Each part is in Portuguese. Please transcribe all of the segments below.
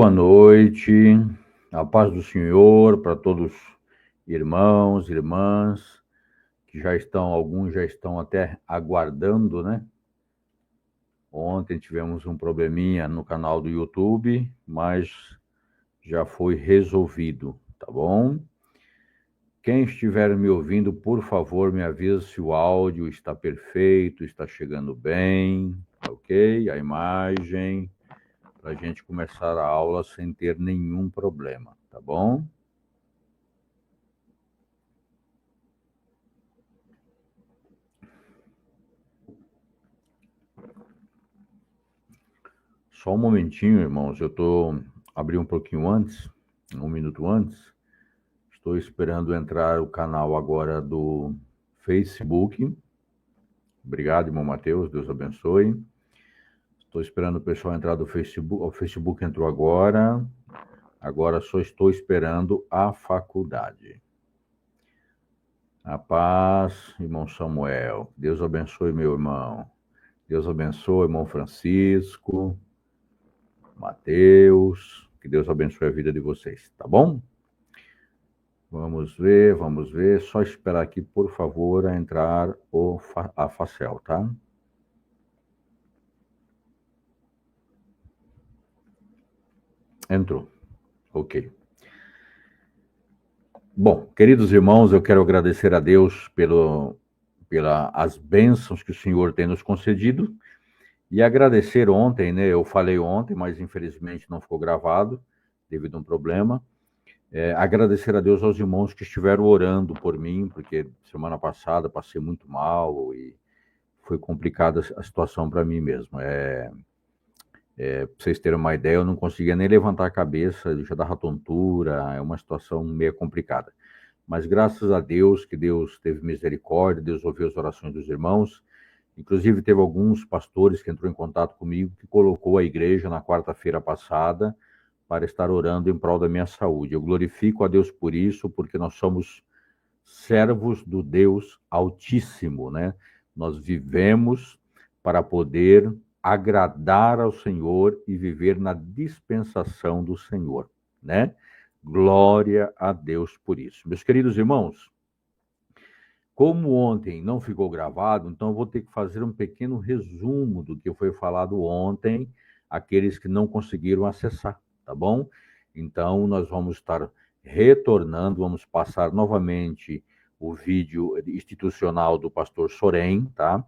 Boa noite, a paz do Senhor para todos irmãos, irmãs, que alguns já estão até aguardando, né? Ontem tivemos um probleminha no canal do YouTube, mas já foi resolvido, tá bom? Quem estiver me ouvindo, por favor, me avisa se o áudio está perfeito, está chegando bem, ok? A imagem, para a gente começar a aula sem ter nenhum problema, tá bom? Só um momentinho, irmãos, abri um pouquinho antes, 1 minuto antes. Estou esperando entrar o canal agora do Facebook. Obrigado, irmão Mateus, Deus abençoe. Estou esperando o pessoal entrar do Facebook. O Facebook entrou agora. Agora só estou esperando a faculdade. A paz, irmão Samuel. Deus abençoe, meu irmão. Deus abençoe, irmão Francisco, Mateus. Que Deus abençoe a vida de vocês, tá bom? Vamos ver. Só esperar aqui, por favor, a entrar a Facel, tá? Entrou. Ok. Bom, queridos irmãos, eu quero agradecer a Deus pelas bênçãos que o Senhor tem nos concedido e agradecer ontem, né? Eu falei ontem, mas infelizmente não ficou gravado devido a um problema. Agradecer a Deus aos irmãos que estiveram orando por mim, porque semana passada passei muito mal e foi complicada a situação para mim mesmo. Para vocês terem uma ideia, eu não conseguia nem levantar a cabeça, já dava tontura, é uma situação meio complicada. Mas graças a Deus, que Deus teve misericórdia, Deus ouviu as orações dos irmãos. Inclusive teve alguns pastores que entrou em contato comigo, que colocou a igreja na quarta-feira passada para estar orando em prol da minha saúde. Eu glorifico a Deus por isso, porque nós somos servos do Deus Altíssimo, né? Nós vivemos para poder agradar ao Senhor e viver na dispensação do Senhor, né? Glória a Deus por isso. Meus queridos irmãos, como ontem não ficou gravado, então eu vou ter que fazer um pequeno resumo do que foi falado ontem, aqueles que não conseguiram acessar, tá bom? Então, nós vamos estar retornando, vamos passar novamente o vídeo institucional do pastor Sorém, tá?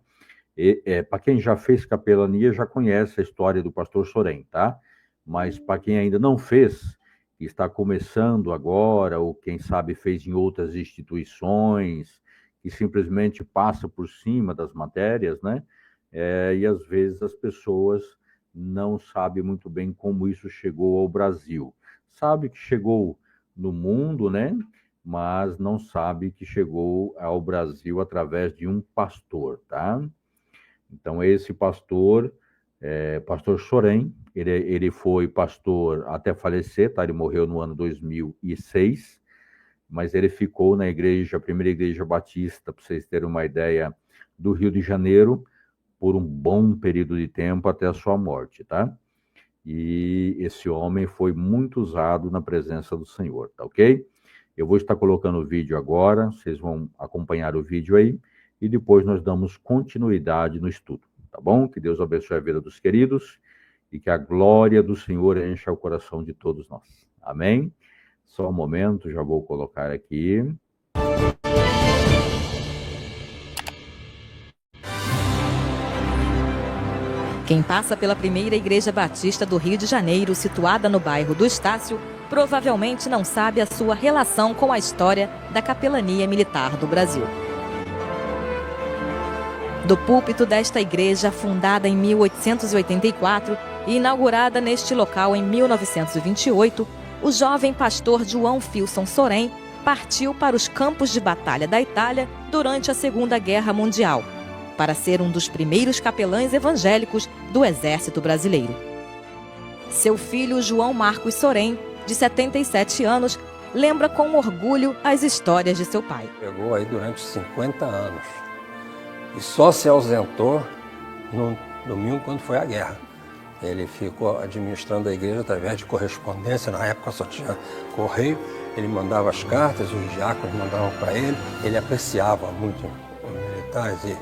Para quem já fez capelania, já conhece a história do pastor Sorém, tá? Mas para quem ainda não fez, que está começando agora, ou quem sabe fez em outras instituições, que simplesmente passa por cima das matérias, né? E às vezes as pessoas não sabem muito bem como isso chegou ao Brasil. Sabe que chegou no mundo, né? Mas não sabe que chegou ao Brasil através de um pastor, tá? Então, esse pastor, pastor Sorém, ele foi pastor até falecer, tá? Ele morreu no ano 2006, mas ele ficou na igreja, a primeira igreja batista, para vocês terem uma ideia, do Rio de Janeiro, por um bom período de tempo até a sua morte, tá? E esse homem foi muito usado na presença do Senhor, tá ok? Eu vou estar colocando o vídeo agora, vocês vão acompanhar o vídeo aí, e depois nós damos continuidade no estudo, tá bom? Que Deus abençoe a vida dos queridos e que a glória do Senhor encha o coração de todos nós. Amém? Só um momento, já vou colocar aqui. Quem passa pela primeira igreja batista do Rio de Janeiro, situada no bairro do Estácio, provavelmente não sabe a sua relação com a história da capelania militar do Brasil. Do púlpito desta igreja, fundada em 1884 e inaugurada neste local em 1928, o jovem pastor João Filson Sorém partiu para os campos de batalha da Itália durante a Segunda Guerra Mundial, para ser um dos primeiros capelães evangélicos do Exército Brasileiro. Seu filho João Marcos Sorém, de 77 anos, lembra com orgulho as histórias de seu pai. Pegou aí durante 50 anos e só se ausentou no domingo quando foi a guerra. Ele ficou administrando a igreja através de correspondência. Na época só tinha correio. Ele mandava as cartas, os diáconos mandavam para ele. Ele apreciava muito os militares e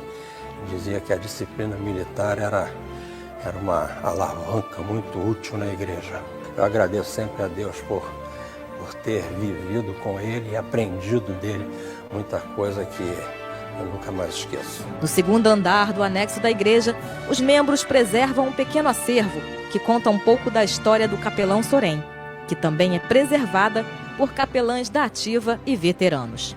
dizia que a disciplina militar era uma alavanca muito útil na igreja. Eu agradeço sempre a Deus por ter vivido com ele e aprendido dele muita coisa que eu nunca mais esqueço. No segundo andar do anexo da igreja, os membros preservam um pequeno acervo que conta um pouco da história do capelão Sorém, que também é preservada por capelães da ativa e veteranos.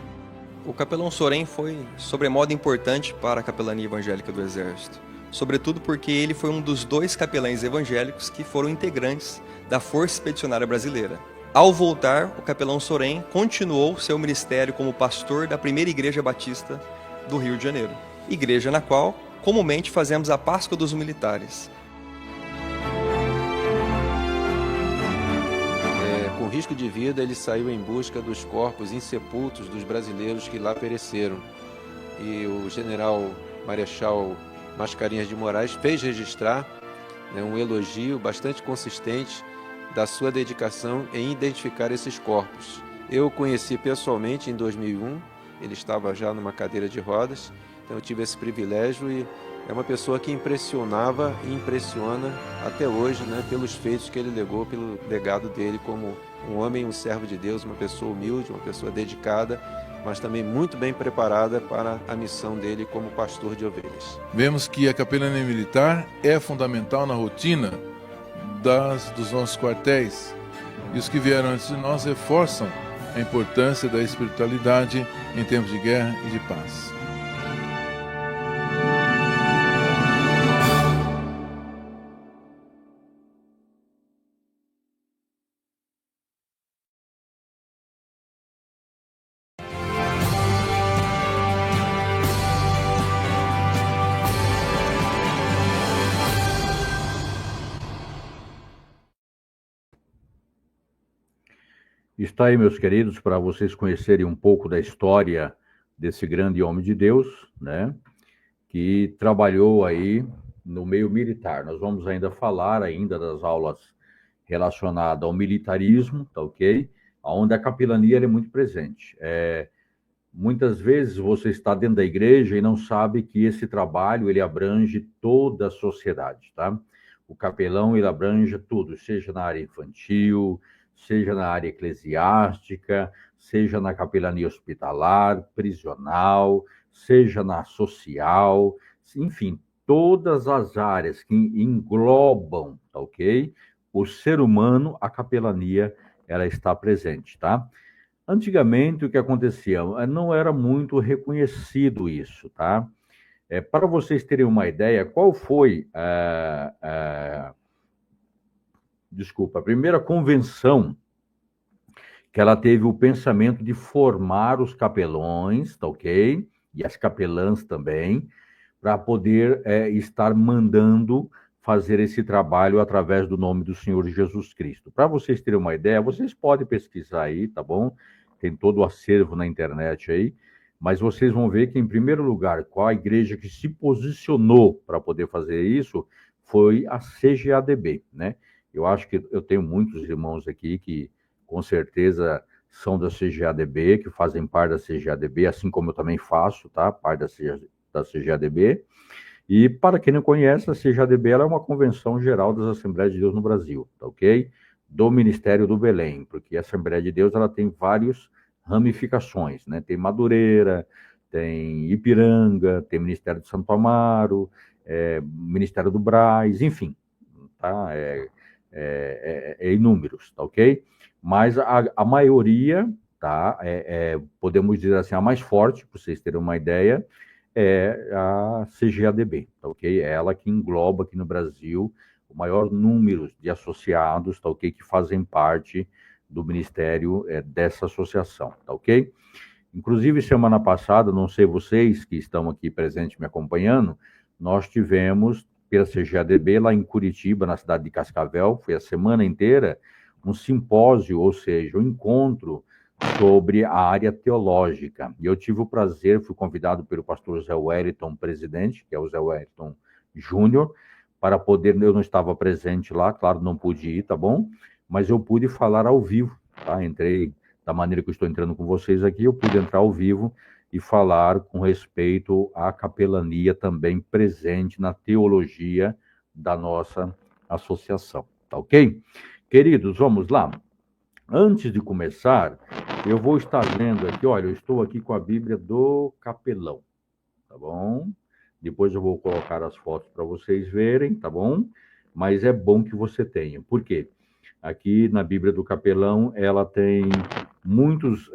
O capelão Sorém foi sobremodo importante para a capelania evangélica do Exército, sobretudo porque ele foi um dos 2 capelães evangélicos que foram integrantes da Força Expedicionária Brasileira. Ao voltar, o capelão Sorém continuou seu ministério como pastor da primeira Igreja Batista do Rio de Janeiro, igreja na qual comumente fazemos a Páscoa dos Militares. Com risco de vida, ele saiu em busca dos corpos insepultos dos brasileiros que lá pereceram. E o general Marechal Mascarenhas de Moraes fez registrar um elogio bastante consistente da sua dedicação em identificar esses corpos. Eu o conheci pessoalmente em 2001, ele estava já numa cadeira de rodas, então eu tive esse privilégio e é uma pessoa que impressionava e impressiona até hoje, pelos feitos que ele legou, pelo legado dele como um homem, um servo de Deus, uma pessoa humilde, uma pessoa dedicada, mas também muito bem preparada para a missão dele como pastor de ovelhas. Vemos que a capelania militar é fundamental na rotina dos nossos quartéis. E os que vieram antes de nós reforçam a importância da espiritualidade em tempos de guerra e de paz. Está aí, meus queridos, para vocês conhecerem um pouco da história desse grande homem de Deus, que trabalhou aí no meio militar. Nós vamos ainda falar das aulas relacionadas ao militarismo, tá ok? Onde a capelania é muito presente. Muitas vezes você está dentro da igreja e não sabe que esse trabalho ele abrange toda a sociedade, tá? O capelão ele abrange tudo, seja na área infantil, seja na área eclesiástica, seja na capelania hospitalar, prisional, seja na social, enfim, todas as áreas que englobam, tá ok? O ser humano, a capelania, ela está presente, tá? Antigamente, o que acontecia? Não era muito reconhecido isso, tá? Para vocês terem uma ideia, qual foi a primeira convenção que ela teve o pensamento de formar os capelões, tá ok? E as capelãs também, para poder estar mandando fazer esse trabalho através do nome do Senhor Jesus Cristo. Para vocês terem uma ideia, vocês podem pesquisar aí, tá bom? Tem todo o acervo na internet aí, mas vocês vão ver que, em primeiro lugar, qual a igreja que se posicionou para poder fazer isso foi a CGADB, Eu acho que eu tenho muitos irmãos aqui que, com certeza, são da CGADB, que fazem parte da CGADB, assim como eu também faço, tá? Parte da CGADB. E, para quem não conhece, a CGADB ela é uma convenção geral das Assembleias de Deus no Brasil, tá ok? Do Ministério do Belém, porque a Assembleia de Deus ela tem várias ramificações, Tem Madureira, tem Ipiranga, tem Ministério de Santo Amaro, Ministério do Brás, enfim, tá? Inúmeros, tá ok? Mas a maioria, tá? Podemos dizer assim, a mais forte, para vocês terem uma ideia, é a CGADB, tá ok? É ela que engloba aqui no Brasil o maior número de associados, tá ok? Que fazem parte do ministério dessa associação, tá ok? Inclusive, semana passada, não sei vocês que estão aqui presentes me acompanhando, nós tivemos, pela CGADB, lá em Curitiba, na cidade de Cascavel, foi a semana inteira, um simpósio, ou seja, um encontro sobre a área teológica. E eu tive o prazer, fui convidado pelo pastor Zé Wellington, presidente, que é o Zé Wellington Júnior, para poder, eu não estava presente lá, claro, não pude ir, tá bom? Mas eu pude falar ao vivo, tá? Entrei da maneira que eu estou entrando com vocês aqui, eu pude entrar ao vivo e falar com respeito à capelania também presente na teologia da nossa associação, tá ok? Queridos, vamos lá. Antes de começar, eu vou estar lendo aqui, olha, eu estou aqui com a Bíblia do Capelão, tá bom? Depois eu vou colocar as fotos para vocês verem, tá bom? Mas é bom que você tenha. Por quê? Aqui na Bíblia do Capelão, ela tem muitos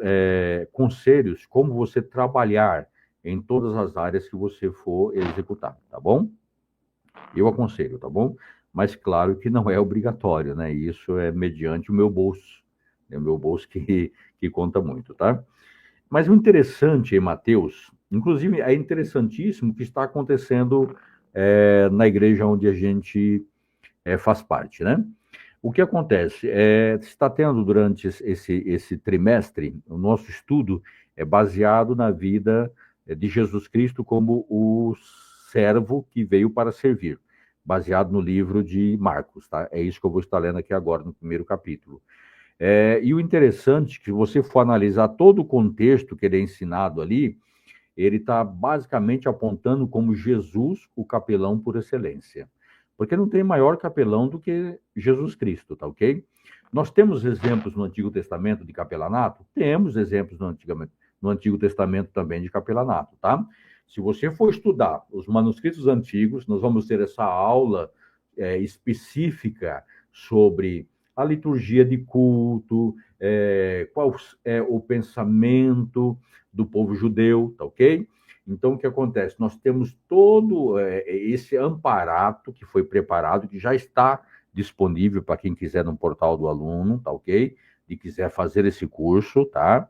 conselhos como você trabalhar em todas as áreas que você for executar, tá bom? Eu aconselho, tá bom? Mas claro que não é obrigatório, né? Isso é mediante o meu bolso. É o meu bolso que conta muito, tá? Mas o interessante em Mateus, inclusive é interessantíssimo o que está acontecendo na igreja onde a gente faz parte, né? O que acontece? Está tendo durante esse trimestre, o nosso estudo é baseado na vida de Jesus Cristo como o servo que veio para servir, baseado no livro de Marcos, tá? É isso que eu vou estar lendo aqui agora, no primeiro capítulo. E o interessante é que, se você for analisar todo o contexto que ele é ensinado ali, ele está basicamente apontando como Jesus, o capelão por excelência. Porque não tem maior capelão do que Jesus Cristo, tá ok? Nós temos exemplos no Antigo Testamento de capelanato? Temos exemplos no Antigo Testamento também de capelanato, tá? Se você for estudar os manuscritos antigos, nós vamos ter essa aula específica sobre a liturgia de culto, qual é o pensamento do povo judeu, tá ok? Então, o que acontece? Nós temos todo esse amparato que foi preparado, que já está disponível para quem quiser no portal do aluno, tá ok? E quiser fazer esse curso, tá?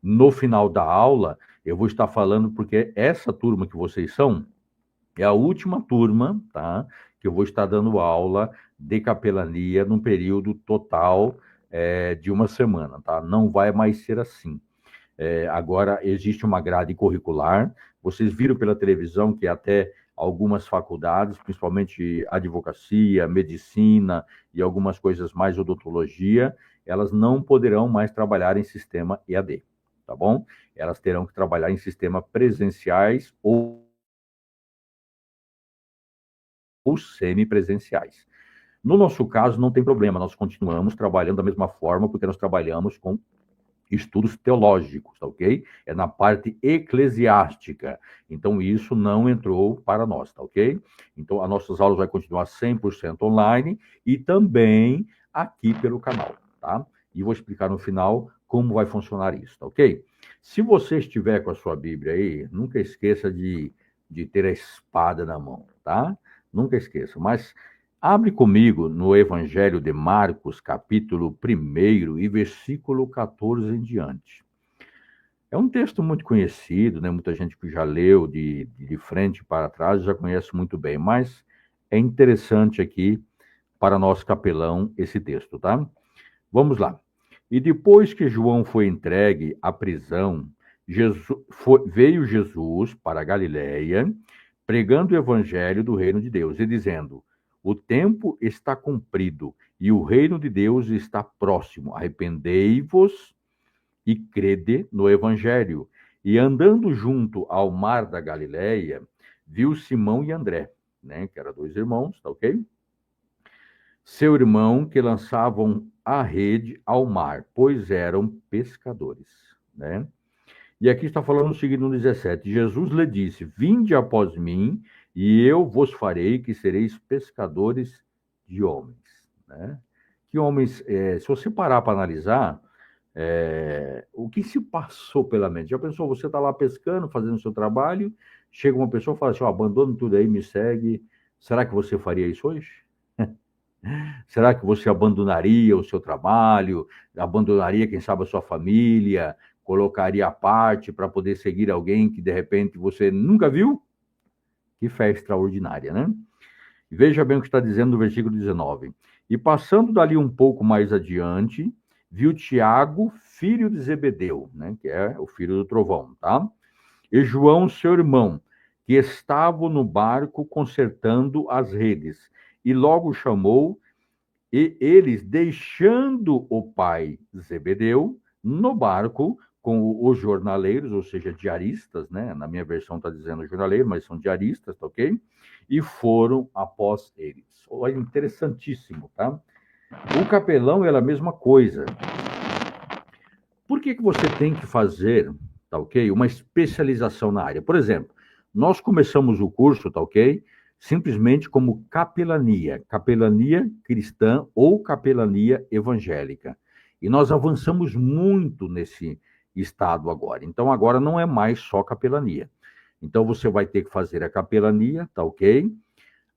No final da aula, eu vou estar falando, porque essa turma que vocês são é a última turma, tá? Que eu vou estar dando aula de capelania num período total de uma semana, tá? Não vai mais ser assim. Agora, existe uma grade curricular. Vocês viram pela televisão que até algumas faculdades, principalmente advocacia, medicina e algumas coisas mais, odontologia, elas não poderão mais trabalhar em sistema EAD, tá bom? Elas terão que trabalhar em sistema presenciais ou semipresenciais. No nosso caso, não tem problema, nós continuamos trabalhando da mesma forma, porque nós trabalhamos com estudos teológicos, tá ok? É na parte eclesiástica. Então, isso não entrou para nós, tá ok? Então, as nossas aulas vai continuar 100% online e também aqui pelo canal, tá? E vou explicar no final como vai funcionar isso, tá ok? Se você estiver com a sua Bíblia aí, nunca esqueça de ter a espada na mão, tá? Nunca esqueça. Mas abre comigo no Evangelho de Marcos, capítulo 1 e versículo 14 em diante. É um texto muito conhecido, né? Muita gente que já leu de frente para trás já conhece muito bem, mas é interessante aqui para nosso capelão esse texto, tá? Vamos lá. E depois que João foi entregue à prisão, veio Jesus para a Galiléia, pregando o evangelho do reino de Deus e dizendo: o tempo está cumprido e o reino de Deus está próximo. Arrependei-vos e crede no evangelho. E andando junto ao mar da Galiléia, viu Simão e André, né, que eram dois irmãos, tá ok? Seu irmão, que lançavam a rede ao mar, pois eram pescadores, né? E aqui está falando o seguinte no 17: Jesus lhe disse: vinde após mim, e eu vos farei que sereis pescadores de homens, né? Que homens, se você parar para analisar, o que se passou pela mente? Já pensou, você está lá pescando, fazendo o seu trabalho, chega uma pessoa e fala assim: abandona tudo aí, me segue. Será que você faria isso hoje? Será que você abandonaria o seu trabalho, abandonaria, quem sabe, a sua família, colocaria à parte para poder seguir alguém que, de repente, você nunca viu? Que fé extraordinária, né? Veja bem o que está dizendo no versículo 19. E passando dali um pouco mais adiante, viu Tiago, filho de Zebedeu, né? Que é o filho do trovão, tá? E João, seu irmão, que estavam no barco consertando as redes. E logo chamou, e eles, deixando o pai Zebedeu no barco com os jornaleiros, ou seja, diaristas, né? Na minha versão está dizendo jornaleiro, mas são diaristas, tá ok? E foram após eles. Olha, interessantíssimo, tá? O capelão é a mesma coisa. Por que você tem que fazer, tá ok? Uma especialização na área? Por exemplo, nós começamos o curso, tá ok? Simplesmente como capelania cristã ou capelania evangélica. E nós avançamos muito nesse estado agora. Então, agora não é mais só capelania. Então, você vai ter que fazer a capelania, tá ok?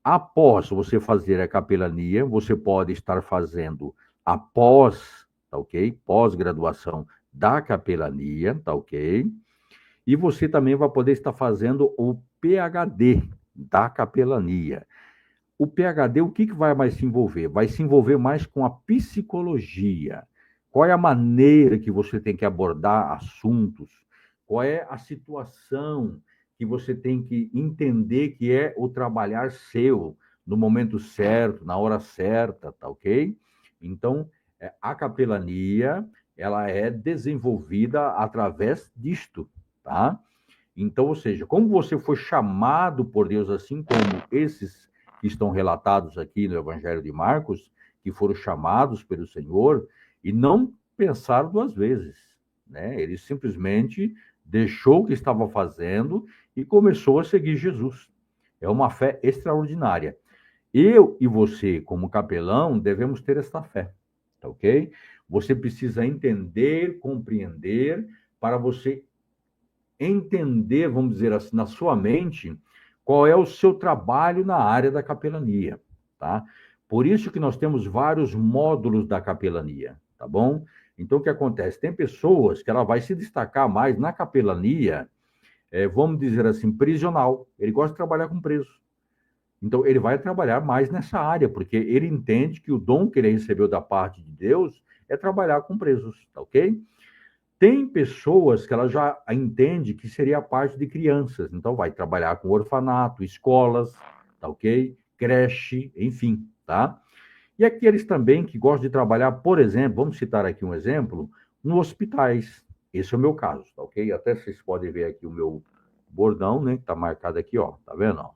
Após você fazer a capelania, você pode estar fazendo após, tá ok? Pós-graduação da capelania, tá ok? E você também vai poder estar fazendo o PhD da capelania. O PhD, o que vai mais se envolver? Vai se envolver mais com a psicologia. Qual é a maneira que você tem que abordar assuntos? Qual é a situação que você tem que entender que é o trabalhar seu, no momento certo, na hora certa, tá ok? Então, a capelania, ela é desenvolvida através disto, tá? Então, ou seja, como você foi chamado por Deus, assim como esses que estão relatados aqui no Evangelho de Marcos, que foram chamados pelo Senhor e não pensaram duas vezes, né? Ele simplesmente deixou o que estava fazendo e começou a seguir Jesus. É uma fé extraordinária. Eu e você, como capelão, devemos ter esta fé, tá ok? Você precisa entender, compreender, para você entender, vamos dizer assim, na sua mente, qual é o seu trabalho na área da capelania, tá? Por isso que nós temos vários módulos da capelania, tá bom? Então, o que acontece? Tem pessoas que ela vai se destacar mais na capelania, vamos dizer assim, prisional. Ele gosta de trabalhar com presos. Então, ele vai trabalhar mais nessa área, porque ele entende que o dom que ele recebeu da parte de Deus é trabalhar com presos, tá ok? Tem pessoas que ela já entende que seria a parte de crianças, então vai trabalhar com orfanato, escolas, tá ok? Creche, enfim, tá? E aqueles também que gostam de trabalhar, por exemplo, vamos citar aqui um exemplo, nos hospitais. Esse é o meu caso, tá ok? Até vocês podem ver aqui o meu bordão, né? Que tá marcado aqui, ó, tá vendo? Ó?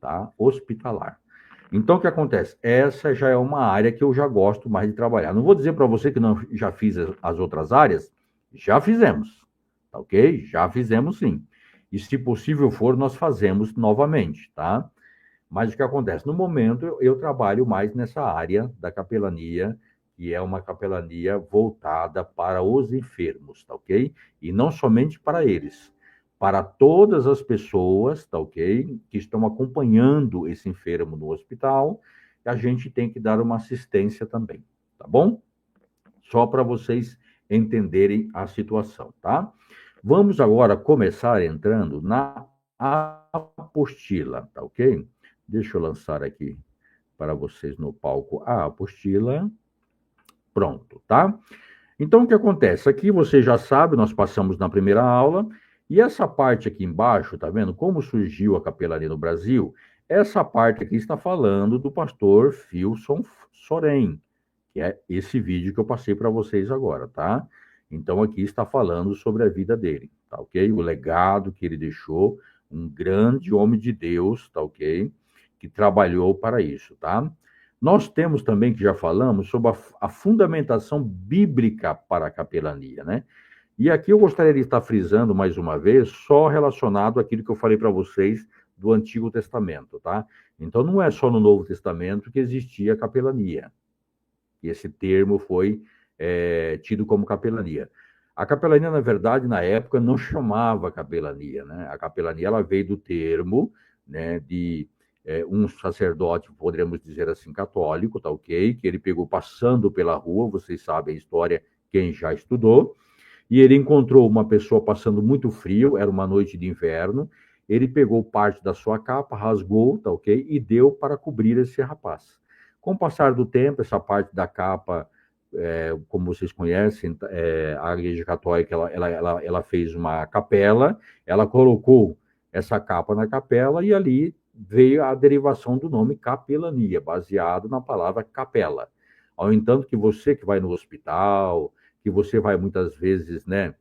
Tá? Hospitalar. Então, o que acontece? Essa já é uma área que eu já gosto mais de trabalhar. Não vou dizer para você que não já fiz as outras áreas, já fizemos, tá ok? Já fizemos sim. E se possível for, nós fazemos novamente, tá? Mas o que acontece? No momento, eu trabalho mais nessa área da capelania, que é uma capelania voltada para os enfermos, tá ok? E não somente para eles, para todas as pessoas, tá ok? Que estão acompanhando esse enfermo no hospital, a gente tem que dar uma assistência também, tá bom? Só para vocês entenderem a situação, tá? Vamos agora começar entrando na apostila, tá ok? Deixa eu lançar aqui para vocês no palco a apostila. Pronto, tá? Então, o que acontece? Aqui você já sabe, nós passamos na primeira aula, e essa parte aqui embaixo, tá vendo? Como surgiu a capelania no Brasil? Essa parte aqui está falando do pastor Filson Sorém, que é esse vídeo que eu passei para vocês agora, tá? Então, aqui está falando sobre a vida dele, tá ok? O legado que ele deixou, um grande homem de Deus, tá ok? Que trabalhou para isso, tá? Nós temos também, que já falamos, sobre a fundamentação bíblica para a capelania, né? E aqui eu gostaria de estar frisando mais uma vez, só relacionado àquilo que eu falei para vocês do Antigo Testamento, tá? Então, não é só no Novo Testamento que existia a capelania. E esse termo foi tido como capelania. A capelania, na verdade, na época, não chamava capelania, né? A capelania, ela veio do termo, né, de um sacerdote, poderíamos dizer assim, católico, tá ok? Que ele pegou passando pela rua, vocês sabem a história, quem já estudou, e ele encontrou uma pessoa passando muito frio, era uma noite de inverno, ele pegou parte da sua capa, rasgou, tá ok? E deu para cobrir esse rapaz. Com o passar do tempo, essa parte da capa, como vocês conhecem, a Igreja Católica, ela fez uma capela, ela colocou essa capa na capela, e ali veio a derivação do nome capelania, baseado na palavra capela. Ao entanto, que você que vai no hospital, que você vai muitas vezes, né,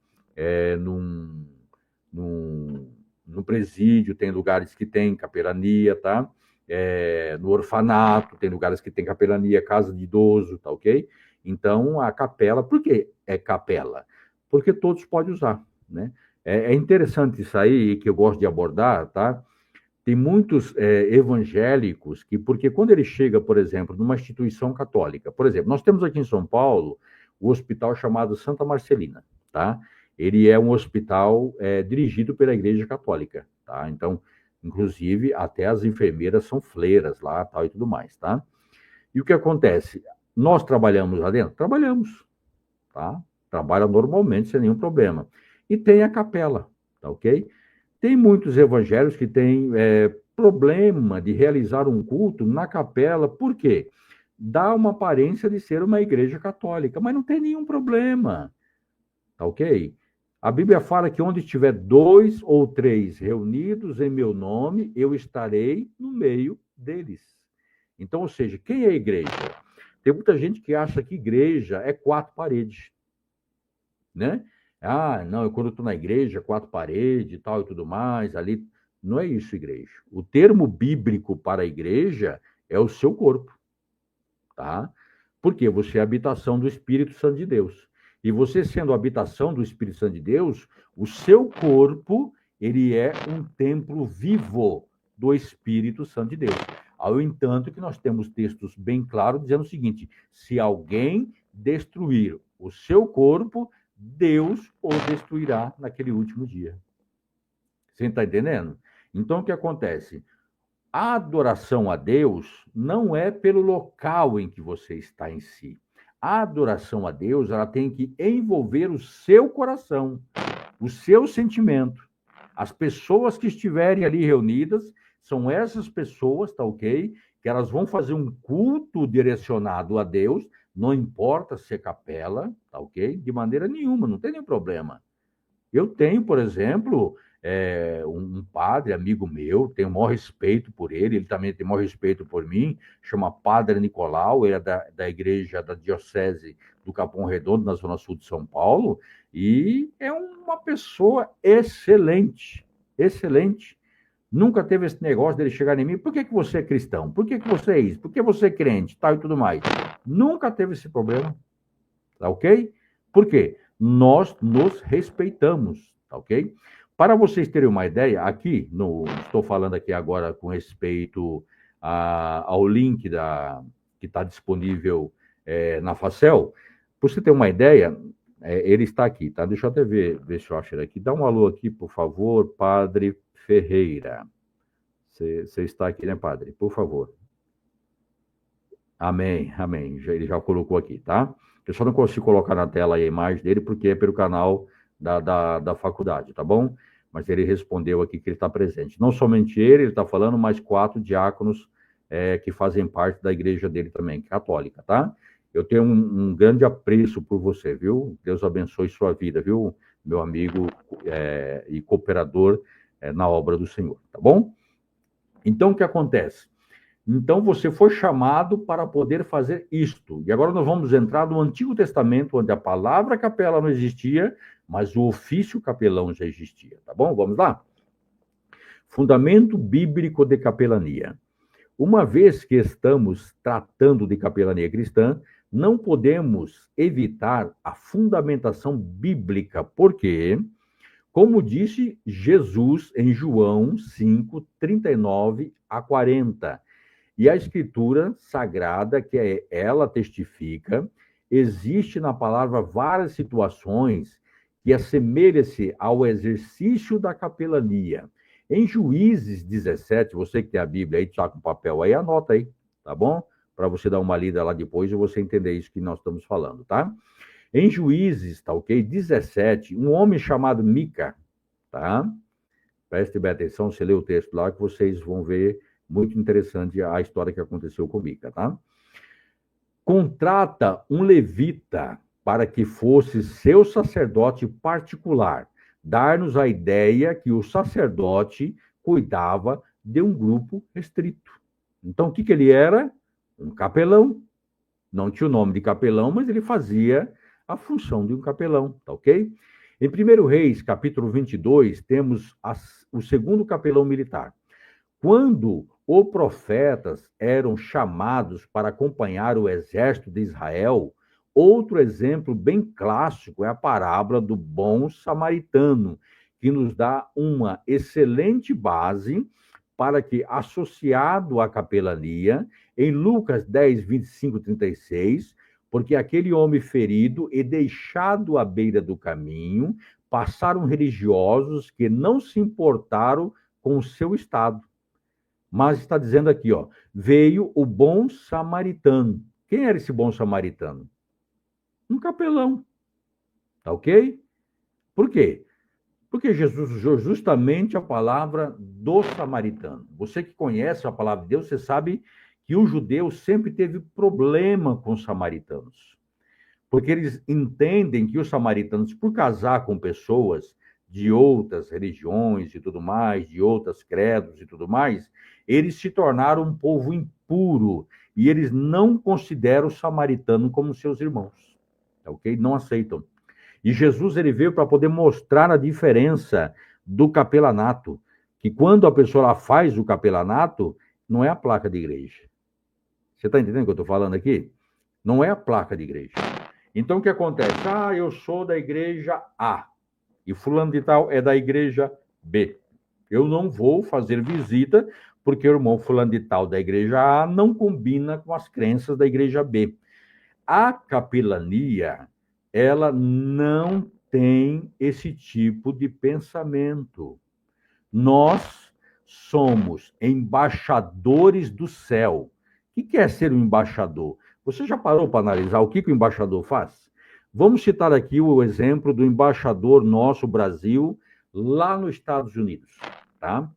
num presídio, tem lugares que tem capelania, tá? No orfanato, tem lugares que tem capelania, casa de idoso, tá ok? Então, a capela, por que é capela? Porque todos podem usar, né? É interessante isso aí, que eu gosto de abordar, tá? Tem muitos evangélicos que, porque quando ele chega, por exemplo, numa instituição católica, por exemplo, nós temos aqui em São Paulo o hospital chamado Santa Marcelina, tá? Ele é um hospital dirigido pela Igreja Católica, tá? Então, inclusive, até as enfermeiras são freiras lá, tal e tudo mais, tá? E o que acontece? Nós trabalhamos lá dentro? Trabalhamos, tá? Trabalha normalmente, sem nenhum problema. E tem a capela, tá ok? Tem muitos evangélicos que têm problema de realizar um culto na capela, por quê? Dá uma aparência de ser uma igreja católica, mas não tem nenhum problema, tá ok? A Bíblia fala que onde estiver 2 ou 3 reunidos em meu nome, eu estarei no meio deles. Então, ou seja, quem é a igreja? Tem muita gente que acha que igreja é 4 paredes, né? Ah, não, quando eu estou na igreja, 4 paredes e tal e tudo mais, ali. Não é isso, igreja. O termo bíblico para a igreja é o seu corpo, tá? Porque você é a habitação do Espírito Santo de Deus. E você sendo a habitação do Espírito Santo de Deus, o seu corpo, ele é um templo vivo do Espírito Santo de Deus. Ao entanto, que nós temos textos bem claros dizendo o seguinte: se alguém destruir o seu corpo, Deus o destruirá naquele último dia. Você está entendendo? Então, o que acontece? A adoração a Deus não é pelo local em que você está em si. A adoração a Deus, ela tem que envolver o seu coração, o seu sentimento. As pessoas que estiverem ali reunidas, são essas pessoas, tá ok? Que elas vão fazer um culto direcionado a Deus, não importa se é capela, tá ok? De maneira nenhuma, não tem nenhum problema. Eu tenho, por exemplo, um padre, amigo meu, tenho o maior respeito por ele também tem o maior respeito por mim, chama Padre Nicolau, ele é da igreja da Diocese do Capão Redondo, na Zona Sul de São Paulo, e é uma pessoa excelente, excelente. Nunca teve esse negócio dele chegar em mim, por que você é cristão? Por que você é isso? Por que você é crente? Tal e tudo mais. Nunca teve esse problema, tá ok? Por quê? Nós nos respeitamos, tá ok? Para vocês terem uma ideia, aqui, estou falando aqui agora com respeito ao link que está disponível na Facel. Para você ter uma ideia, ele está aqui, tá? Deixa eu até ver se eu acho ele aqui. Dá um alô aqui, por favor, Padre Ferreira. Você está aqui, né, Padre? Por favor. Amém, amém. Ele já colocou aqui, tá? Eu só não consigo colocar na tela a imagem dele, porque é pelo canal da faculdade, tá bom? Mas ele respondeu aqui que ele está presente. Não somente ele está falando, mas 4 diáconos que fazem parte da igreja dele também, católica, tá? Eu tenho um grande apreço por você, viu? Deus abençoe sua vida, viu? Meu amigo e cooperador na obra do Senhor, tá bom? Então, o que acontece? Então, você foi chamado para poder fazer isto. E agora nós vamos entrar no Antigo Testamento, onde a palavra capela não existia, mas o ofício capelão já existia, tá bom? Vamos lá? Fundamento bíblico de capelania. Uma vez que estamos tratando de capelania cristã, não podemos evitar a fundamentação bíblica, porque, como disse Jesus em João 5, 39 a 40, e a Escritura Sagrada, que ela testifica, existe na palavra várias situações que assemelham-se ao exercício da capelania. Em Juízes 17, você que tem a Bíblia aí, está com papel aí, anota aí, tá bom? Para você dar uma lida lá depois e você entender isso que nós estamos falando, tá? Em Juízes, tá ok? 17, um homem chamado Mica, tá? Preste bem atenção, você lê o texto lá que vocês vão ver. Muito interessante a história que aconteceu com Mica, tá? Contrata um levita para que fosse seu sacerdote particular, dar-nos a ideia que o sacerdote cuidava de um grupo restrito. Então, o que ele era? Um capelão. Não tinha o nome de capelão, mas ele fazia a função de um capelão, tá ok? Em 1 Reis, capítulo 22, temos o segundo capelão militar. Quando os profetas eram chamados para acompanhar o exército de Israel, outro exemplo bem clássico é a parábola do bom samaritano, que nos dá uma excelente base para que, associado à capelania, em Lucas 10, 25, 36, porque aquele homem ferido e deixado à beira do caminho, passaram religiosos que não se importaram com o seu estado. Mas está dizendo aqui, ó, veio o bom samaritano. Quem era esse bom samaritano? Um capelão. Tá ok? Por quê? Porque Jesus usou justamente a palavra do samaritano. Você que conhece a palavra de Deus, você sabe que o judeu sempre teve problema com os samaritanos. Porque eles entendem que os samaritanos, por casar com pessoas de outras religiões e tudo mais, de outros credos e tudo mais, eles se tornaram um povo impuro e eles não consideram o samaritano como seus irmãos, ok? Não aceitam. E Jesus ele veio para poder mostrar a diferença do capelanato, que quando a pessoa ela faz o capelanato, não é a placa de igreja. Você está entendendo o que eu estou falando aqui? Não é a placa de igreja. Então, o que acontece? Eu sou da igreja A, e fulano de tal é da igreja B. Eu não vou fazer visita, porque o irmão fulano de tal da igreja A não combina com as crenças da igreja B. A capelania, ela não tem esse tipo de pensamento. Nós somos embaixadores do céu. O que é ser um embaixador? Você já parou para analisar o que o embaixador faz? Vamos citar aqui o exemplo do embaixador nosso, Brasil, lá nos Estados Unidos, tá?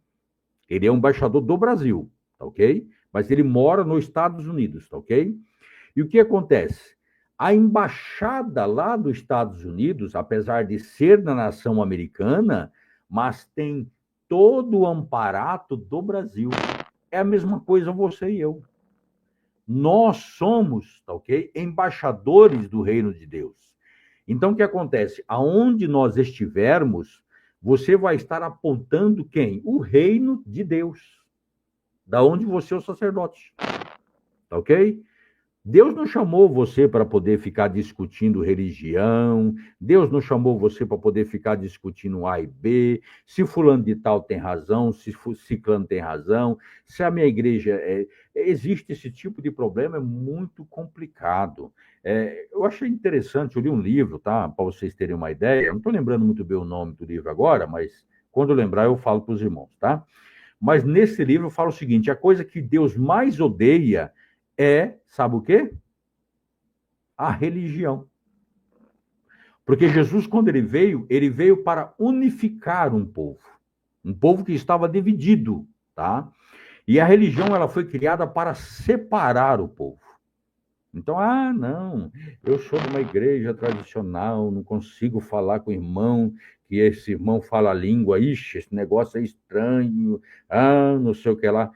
Ele é um embaixador do Brasil, tá ok? Mas ele mora nos Estados Unidos, tá ok? E o que acontece? A embaixada lá dos Estados Unidos, apesar de ser na nação americana, mas tem todo o amparato do Brasil. É a mesma coisa você e eu. Nós somos, tá ok? Embaixadores do reino de Deus. Então, o que acontece? Aonde nós estivermos, você vai estar apontando quem? O reino de Deus. Da onde você é o sacerdote. Tá ok? Deus não chamou você para poder ficar discutindo religião, Deus não chamou você para poder ficar discutindo A e B, se fulano de tal tem razão, se ciclano tem razão, se a minha igreja... Existe esse tipo de problema, é muito complicado. Eu achei interessante, eu li um livro, tá? Para vocês terem uma ideia, não estou lembrando muito bem o nome do livro agora, mas quando eu lembrar eu falo para os irmãos, tá? Mas nesse livro fala o seguinte, a coisa que Deus mais odeia sabe o quê? A religião. Porque Jesus, quando ele veio para unificar um povo que estava dividido, tá? E a religião, ela foi criada para separar o povo. Então, não, eu sou de uma igreja tradicional, não consigo falar com o irmão, que esse irmão fala a língua, esse negócio é estranho, não sei o que lá.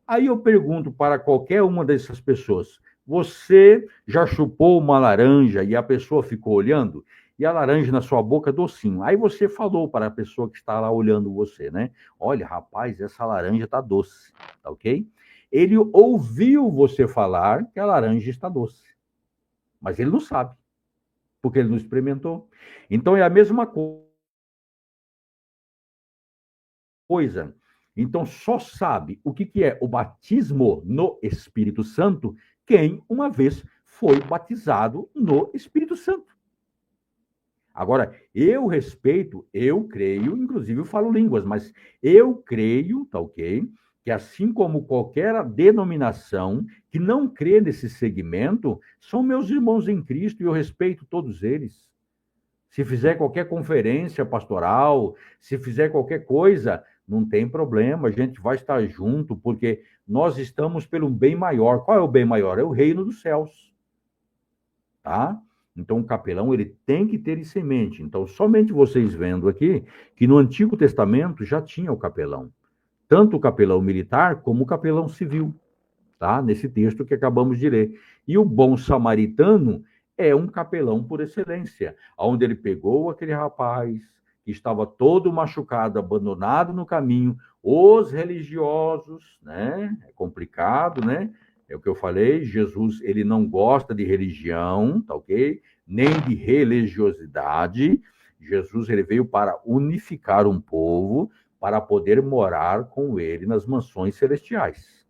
Aí eu pergunto para qualquer uma dessas pessoas, você já chupou uma laranja e a pessoa ficou olhando? E a laranja na sua boca docinho. Aí você falou para a pessoa que está lá olhando você, né? Olha, rapaz, essa laranja está doce, tá ok? Ele ouviu você falar que a laranja está doce. Mas ele não sabe, porque ele não experimentou. Então é a mesma coisa. Então, só sabe o que é o batismo no Espírito Santo quem uma vez foi batizado no Espírito Santo. Agora, eu respeito, eu creio, inclusive eu falo línguas, mas eu creio, tá ok? Que assim como qualquer denominação que não crê nesse segmento, são meus irmãos em Cristo e eu respeito todos eles. Se fizer qualquer conferência pastoral, se fizer qualquer coisa, não tem problema, a gente vai estar junto, porque nós estamos pelo bem maior. Qual é o bem maior? É o reino dos céus. Tá? Então, o capelão, ele tem que ter isso em mente. Então, somente vocês vendo aqui, que no Antigo Testamento já tinha o capelão. Tanto o capelão militar, como o capelão civil. Tá? Nesse texto que acabamos de ler. E o bom samaritano é um capelão por excelência, onde ele pegou aquele rapaz que estava todo machucado, abandonado no caminho, os religiosos, né? É complicado, né? É o que eu falei, Jesus, ele não gosta de religião, tá ok? Nem de religiosidade. Jesus, ele veio para unificar um povo, para poder morar com ele nas mansões celestiais.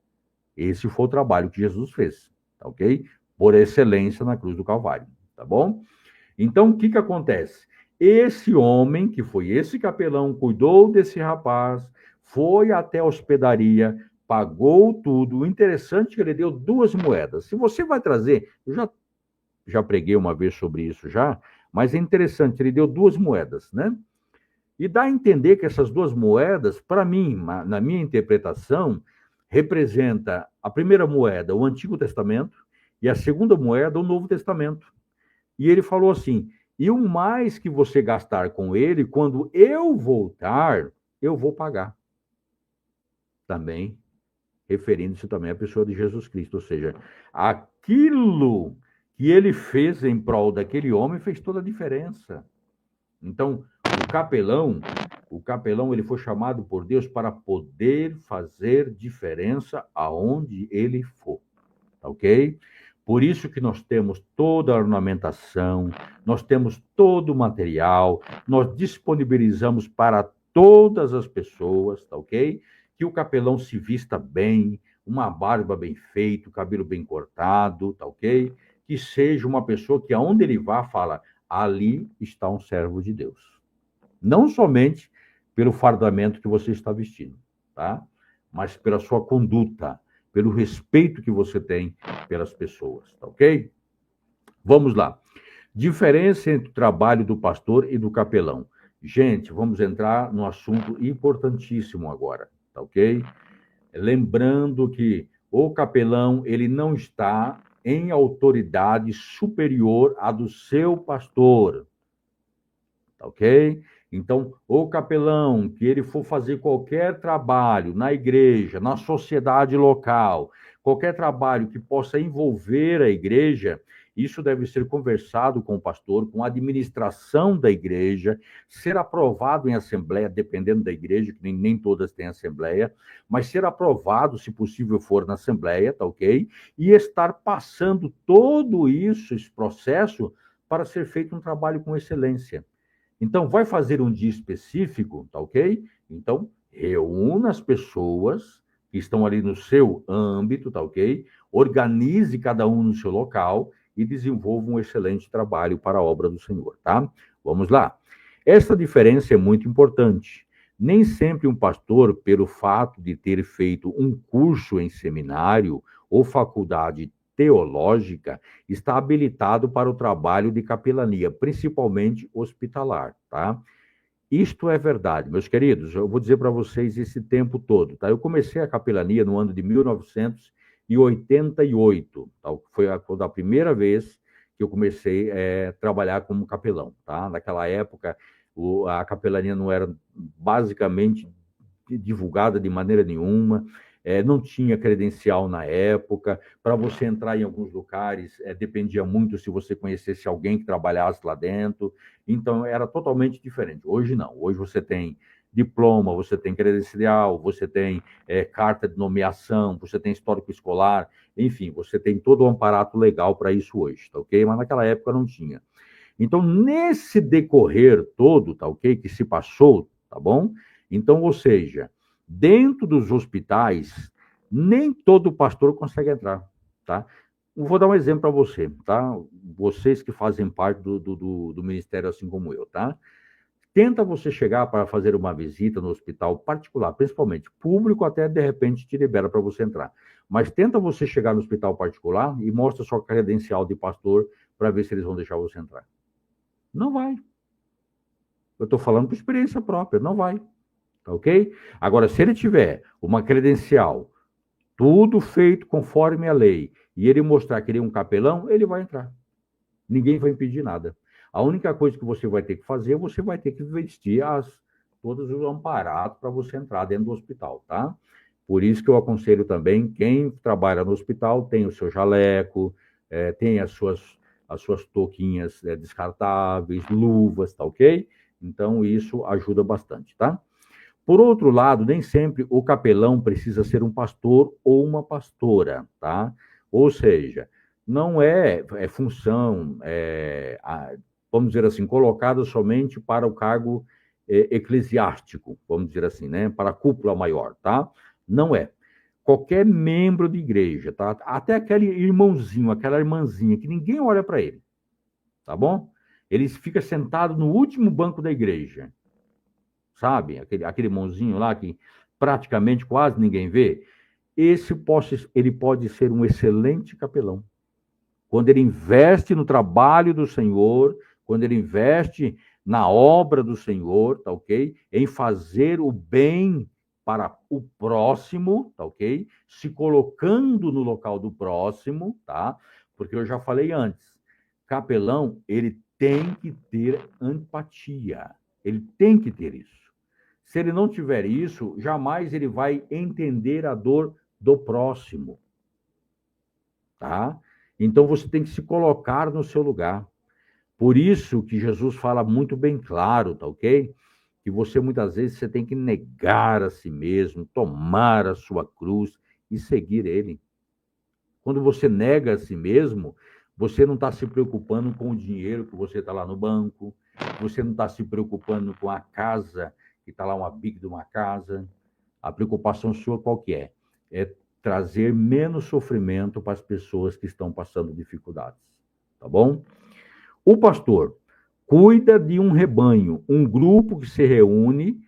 Esse foi o trabalho que Jesus fez, tá ok? Por excelência na cruz do Calvário, tá bom? Então, o que acontece? Esse homem, que foi esse capelão, cuidou desse rapaz, foi até a hospedaria, pagou tudo. O interessante é que ele deu 2 moedas. Se você vai trazer, eu já preguei uma vez sobre isso já, mas é interessante, ele deu 2 moedas, né? E dá a entender que essas 2 moedas, para mim, na minha interpretação, representa a primeira moeda, o Antigo Testamento, e a segunda moeda, o Novo Testamento. E ele falou assim: e o mais que você gastar com ele, quando eu voltar, eu vou pagar. Também, referindo-se também à pessoa de Jesus Cristo, ou seja, aquilo que ele fez em prol daquele homem fez toda a diferença. Então, o capelão, ele foi chamado por Deus para poder fazer diferença aonde ele for, tá ok? Por isso que nós temos toda a ornamentação, nós temos todo o material, nós disponibilizamos para todas as pessoas, tá ok? Que o capelão se vista bem, uma barba bem feita, o cabelo bem cortado, tá ok? Que seja uma pessoa que aonde ele vá fala: ali está um servo de Deus. Não somente pelo fardamento que você está vestindo, tá? Mas pela sua conduta, pelo respeito que você tem pelas pessoas, tá ok? Vamos lá. Diferença entre o trabalho do pastor e do capelão. Gente, vamos entrar num assunto importantíssimo agora, tá ok? Lembrando que o capelão, ele não está em autoridade superior à do seu pastor, tá ok? Então, o capelão, que ele for fazer qualquer trabalho na igreja, na sociedade local, qualquer trabalho que possa envolver a igreja, isso deve ser conversado com o pastor, com a administração da igreja, ser aprovado em assembleia, dependendo da igreja, que nem todas têm assembleia, mas ser aprovado, se possível for, na assembleia, tá ok? E estar passando todo isso, esse processo, para ser feito um trabalho com excelência. Então, vai fazer um dia específico, tá ok? Então, reúna as pessoas que estão ali no seu âmbito, tá ok? Organize cada um no seu local e desenvolva um excelente trabalho para a obra do Senhor, tá? Vamos lá. Essa diferença é muito importante. Nem sempre um pastor, pelo fato de ter feito um curso em seminário ou faculdade teológica, está habilitado para o trabalho de capelania, principalmente hospitalar, tá? Isto é verdade, meus queridos. Eu vou dizer para vocês esse tempo todo, tá? Eu comecei a capelania no ano de 1988, tá? Foi a primeira vez que eu comecei a trabalhar como capelão, tá? Naquela época, a capelania não era basicamente divulgada de maneira nenhuma. Não tinha credencial na época. Para você entrar em alguns lugares, dependia muito se você conhecesse alguém que trabalhasse lá dentro. Então, era totalmente diferente. Hoje não. Hoje você tem diploma, você tem credencial, você tem carta de nomeação, você tem histórico escolar, enfim, você tem todo um aparato legal para isso hoje, tá ok? Mas naquela época não tinha. Então, nesse decorrer todo, tá ok? Que se passou, tá bom? Então, ou seja, dentro dos hospitais, nem todo pastor consegue entrar, tá? Vou dar um exemplo para você, tá? Vocês que fazem parte do ministério, assim como eu, tá? Tenta você chegar para fazer uma visita no hospital particular, principalmente público, até de repente te libera para você entrar. Mas tenta você chegar no hospital particular e mostra sua credencial de pastor para ver se eles vão deixar você entrar. Não vai. Eu estou falando por experiência própria, não vai. Ok? Agora, se ele tiver uma credencial, tudo feito conforme a lei, e ele mostrar que ele é um capelão, ele vai entrar. ninguém vai impedir nada. A única coisa que você vai ter que fazer, você vai ter que vestir todos os amparados para você entrar dentro do hospital, tá? Por isso que eu aconselho também, quem trabalha no hospital tem o seu jaleco, tem as suas touquinhas descartáveis, luvas, tá ok? Então, isso ajuda bastante, tá? Por outro lado, nem sempre o capelão precisa ser um pastor ou uma pastora, tá? Ou seja, não é função, vamos dizer assim, colocada somente para o cargo eclesiástico, vamos dizer assim, né? Para a cúpula maior, tá? Não é. Qualquer membro de igreja, tá? Até aquele irmãozinho, aquela irmãzinha, que ninguém olha para ele, tá bom? Ele fica sentado no último banco da igreja, sabe? Aquele irmãozinho lá que praticamente quase ninguém vê. Ele pode ser um excelente capelão. Quando ele investe no trabalho do Senhor, quando ele investe na obra do Senhor, tá ok? Em fazer o bem para o próximo, tá ok? Se colocando no local do próximo, tá? Porque eu já falei antes, capelão, ele tem que ter empatia. Ele tem que ter isso. Se ele não tiver isso, jamais ele vai entender a dor do próximo, tá? Então você tem que se colocar no seu lugar. Por isso que Jesus fala muito bem claro, tá ok? Que você muitas vezes você tem que negar a si mesmo, tomar a sua cruz e seguir ele. Quando você nega a si mesmo, você não está se preocupando com o dinheiro que você está lá no banco, você não está se preocupando com a casa, que está lá uma bica de uma casa. A preocupação sua qual que é? É trazer menos sofrimento para as pessoas que estão passando dificuldades, tá bom? O pastor cuida de um rebanho, um grupo que se reúne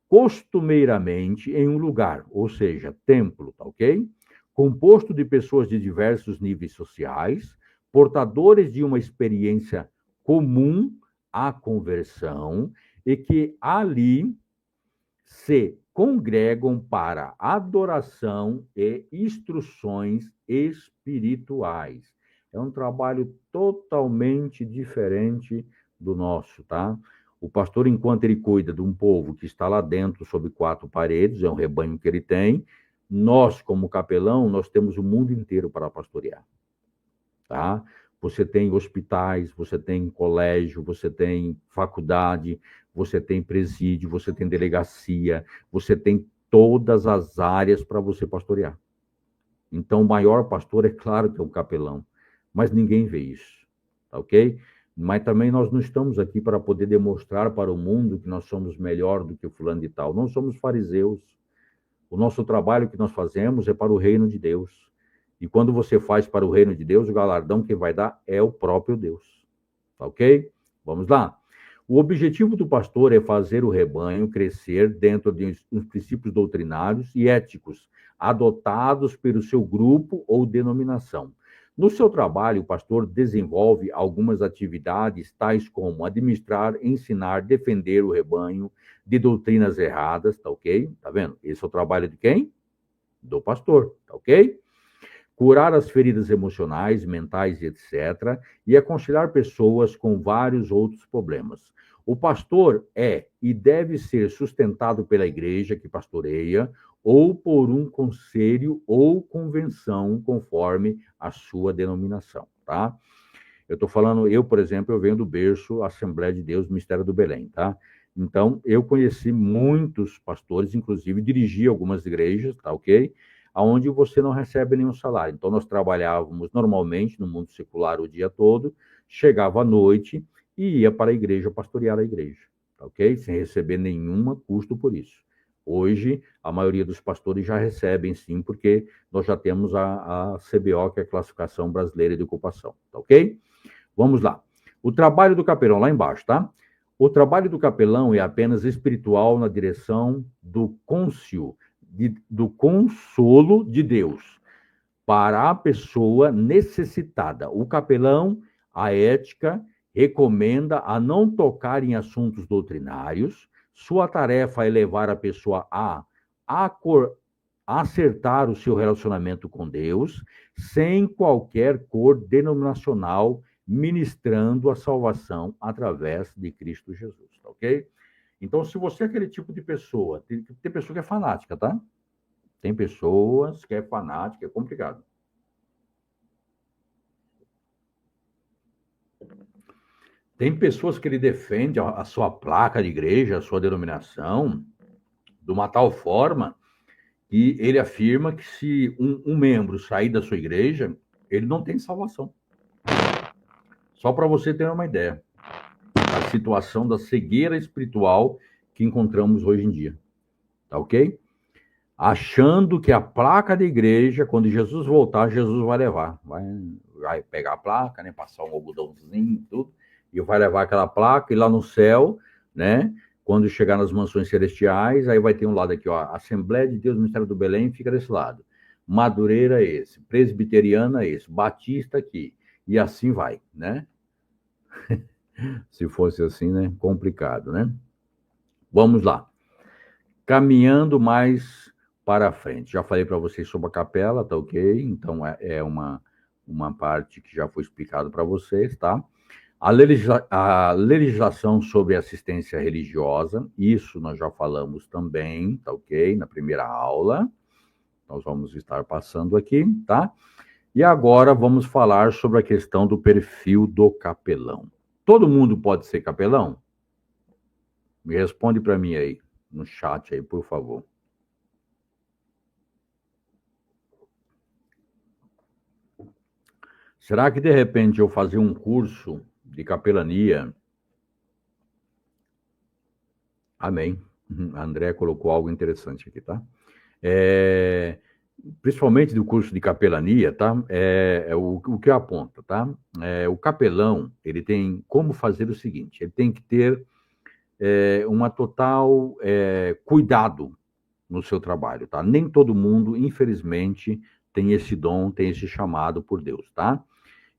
costumeiramente em um lugar, ou seja, templo, tá ok? Composto de pessoas de diversos níveis sociais, portadores de uma experiência comum à conversão e que ali se congregam para adoração e instruções espirituais. É um trabalho totalmente diferente do nosso, tá? O pastor, enquanto ele cuida de um povo que está lá dentro, sob quatro paredes, é um rebanho que ele tem, nós, como capelão, nós temos o mundo inteiro para pastorear, tá? Você tem hospitais, você tem colégio, você tem faculdade, você tem presídio, você tem delegacia, você tem todas as áreas para você pastorear. Então, o maior pastor, é claro que é um capelão, mas ninguém vê isso, tá ok? Mas também nós não estamos aqui para poder demonstrar para o mundo que nós somos melhor do que o fulano de tal. Não somos fariseus. O nosso trabalho que nós fazemos é para o reino de Deus. E quando você faz para o reino de Deus, o galardão que vai dar é o próprio Deus. Tá ok? Vamos lá. O objetivo do pastor é fazer o rebanho crescer dentro de uns princípios doutrinários e éticos adotados pelo seu grupo ou denominação. No seu trabalho, o pastor desenvolve algumas atividades, tais como administrar, ensinar, defender o rebanho de doutrinas erradas, tá ok? Tá vendo? Esse é o trabalho de quem? Do pastor, tá ok? Curar as feridas emocionais, mentais e etc., e aconselhar pessoas com vários outros problemas. O pastor é e deve ser sustentado pela igreja que pastoreia, ou por um conselho ou convenção, conforme a sua denominação, tá? Eu estou falando, por exemplo, eu venho do berço Assembleia de Deus, Mistério do Belém, tá? Então, eu conheci muitos pastores, inclusive dirigi algumas igrejas, tá ok? Onde você não recebe nenhum salário. Então, nós trabalhávamos normalmente no mundo secular o dia todo, chegava à noite e ia para a igreja pastorear a igreja, tá ok? Sem receber nenhum custo por isso. Hoje, a maioria dos pastores já recebem, sim, porque nós já temos a CBO, que é a Classificação Brasileira de Ocupação, tá ok? Vamos lá. O trabalho do capelão, lá embaixo, tá? O trabalho do capelão é apenas espiritual na direção do côncio, do consolo de Deus para a pessoa necessitada. O capelão, a ética, recomenda a não tocar em assuntos doutrinários. Sua tarefa é levar a pessoa a acertar o seu relacionamento com Deus, sem qualquer cor denominacional, ministrando a salvação através de Cristo Jesus, tá ok? Então, se você é aquele tipo de pessoa, tem pessoa que é fanática, tá? Tem pessoas que é fanática, é complicado. Tem pessoas que ele defende a sua placa de igreja, a sua denominação, de uma tal forma que ele afirma que se um membro sair da sua igreja, ele não tem salvação. Só para você ter uma ideia da situação da cegueira espiritual que encontramos hoje em dia. Tá ok? Achando que a placa da igreja, quando Jesus voltar, Jesus vai levar. Vai pegar a placa, né? Passar um algodãozinho, tudo. E vai levar aquela placa e lá no céu, né? Quando chegar nas mansões celestiais, aí vai ter um lado aqui, ó. Assembleia de Deus, Ministério do Belém, fica desse lado. Madureira esse. Presbiteriana esse. Batista aqui. E assim vai, né? Se fosse assim, né? Complicado, né? Vamos lá. Caminhando mais para frente. Já falei para vocês sobre a capela, tá ok? Então, é uma parte que já foi explicado para vocês, tá? A legislação sobre assistência religiosa, isso nós já falamos também, tá ok? Na primeira aula. Nós vamos estar passando aqui, tá? E agora vamos falar sobre a questão do perfil do capelão. Todo mundo pode ser capelão? Me responde para mim aí, no chat aí, por favor. Será que, de repente, eu fazer um curso de capelania? Amém. A André colocou algo interessante aqui, tá? Principalmente do curso de capelania, tá? O que aponta, tá? O capelão, ele tem como fazer o seguinte, ele tem que ter uma total cuidado no seu trabalho, tá? Nem todo mundo, infelizmente, tem esse dom, tem esse chamado por Deus, tá?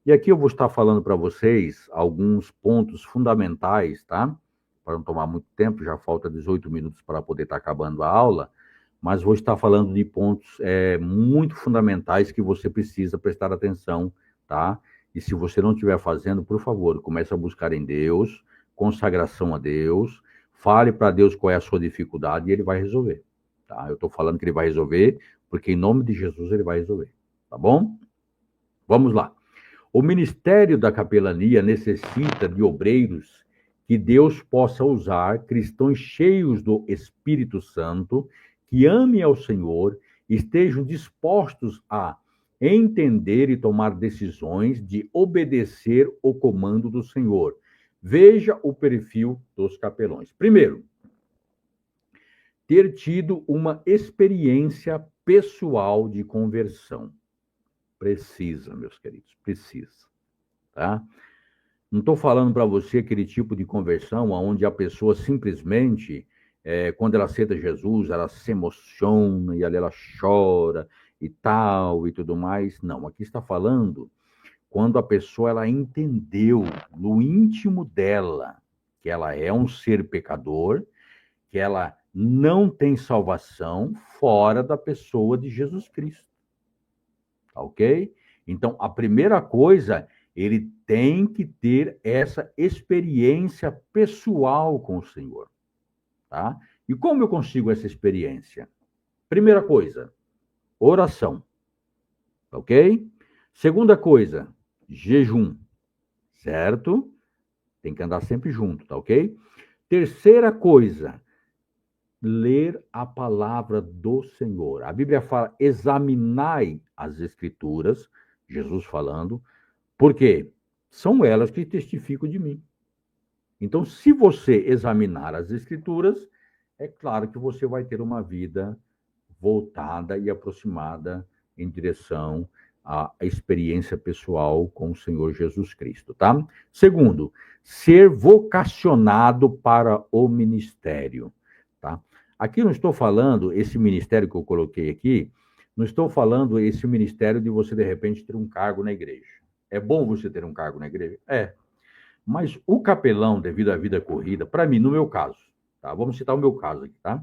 E aqui eu vou estar falando para vocês alguns pontos fundamentais, tá? Para não tomar muito tempo, já falta 18 minutos para poder estar acabando a aula, mas vou estar falando de pontos muito fundamentais que você precisa prestar atenção, tá? E se você não estiver fazendo, por favor, comece a buscar em Deus, consagração a Deus, fale para Deus qual é a sua dificuldade e Ele vai resolver, tá? Eu estou falando que Ele vai resolver, porque em nome de Jesus Ele vai resolver, tá bom? Vamos lá. O ministério da capelania necessita de obreiros que Deus possa usar, cristãos cheios do Espírito Santo, que amem ao Senhor, estejam dispostos a entender e tomar decisões de obedecer o comando do Senhor. Veja o perfil dos capelões. Primeiro, ter tido uma experiência pessoal de conversão. Precisa, meus queridos, precisa, tá? Não estou falando para você aquele tipo de conversão onde a pessoa simplesmente, quando ela aceita Jesus, ela se emociona e ali ela chora e tal e tudo mais. Não, aqui está falando quando a pessoa ela entendeu no íntimo dela que ela é um ser pecador, que ela não tem salvação fora da pessoa de Jesus Cristo. Tá ok? Então, a primeira coisa, ele tem que ter essa experiência pessoal com o Senhor, tá? E como eu consigo essa experiência? Primeira coisa, oração, tá ok? Segunda coisa, jejum, certo? Tem que andar sempre junto, tá ok? Terceira coisa, ler a palavra do Senhor. A Bíblia fala, examinai as Escrituras, Jesus falando, porque são elas que testificam de mim. Então, se você examinar as Escrituras, é claro que você vai ter uma vida voltada e aproximada em direção à experiência pessoal com o Senhor Jesus Cristo, tá? Segundo, ser vocacionado para o ministério, tá? Aqui não estou falando, esse ministério que eu coloquei aqui, não estou falando esse ministério de você, de repente, ter um cargo na igreja. É bom você ter um cargo na igreja? É. Mas o capelão, devido à vida corrida, para mim, no meu caso, tá? Vamos citar o meu caso aqui, tá?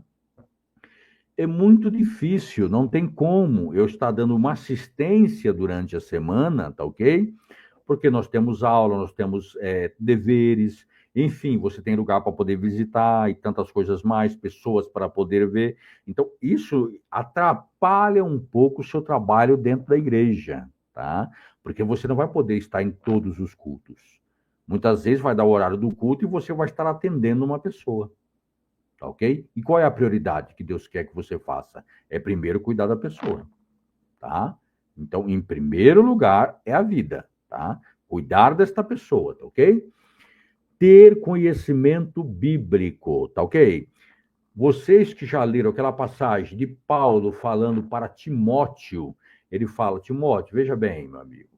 É muito difícil, não tem como eu estar dando uma assistência durante a semana, tá ok? porque nós temos aula, nós temos deveres, enfim, você tem lugar para poder visitar e tantas coisas mais, pessoas para poder ver. Então, isso atrapalha um pouco o seu trabalho dentro da igreja, tá? Porque você não vai poder estar em todos os cultos. Muitas vezes vai dar o horário do culto e você vai estar atendendo uma pessoa. Tá ok? E qual é a prioridade que Deus quer que você faça? É primeiro cuidar da pessoa, tá? Então, em primeiro lugar, é a vida, tá? Cuidar desta pessoa, tá ok? Ter conhecimento bíblico, tá ok? Vocês que já leram aquela passagem de Paulo falando para Timóteo, ele fala, Timóteo, veja bem, meu amigo,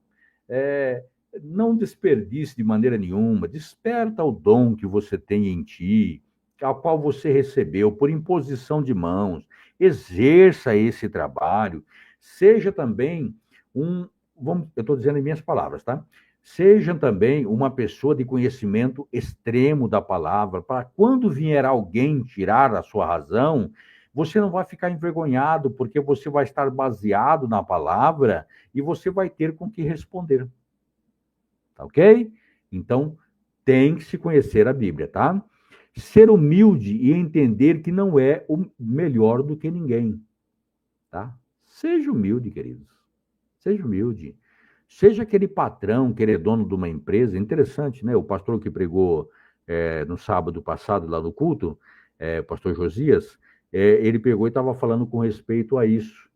não desperdice de maneira nenhuma, desperta o dom que você tem em ti, a qual você recebeu por imposição de mãos, exerça esse trabalho, seja também eu estou dizendo em minhas palavras, tá? Seja também uma pessoa de conhecimento extremo da palavra, para quando vier alguém tirar a sua razão, você não vai ficar envergonhado, porque você vai estar baseado na palavra e você vai ter com que responder. Tá ok? Então, tem que se conhecer a Bíblia, tá? Ser humilde e entender que não é o melhor do que ninguém, tá? Seja humilde, queridos. Seja humilde. Seja aquele patrão, aquele dono de uma empresa. Interessante, né? O pastor que pregou no sábado passado, lá no culto, o pastor Josias, ele pegou e estava falando com respeito a isso.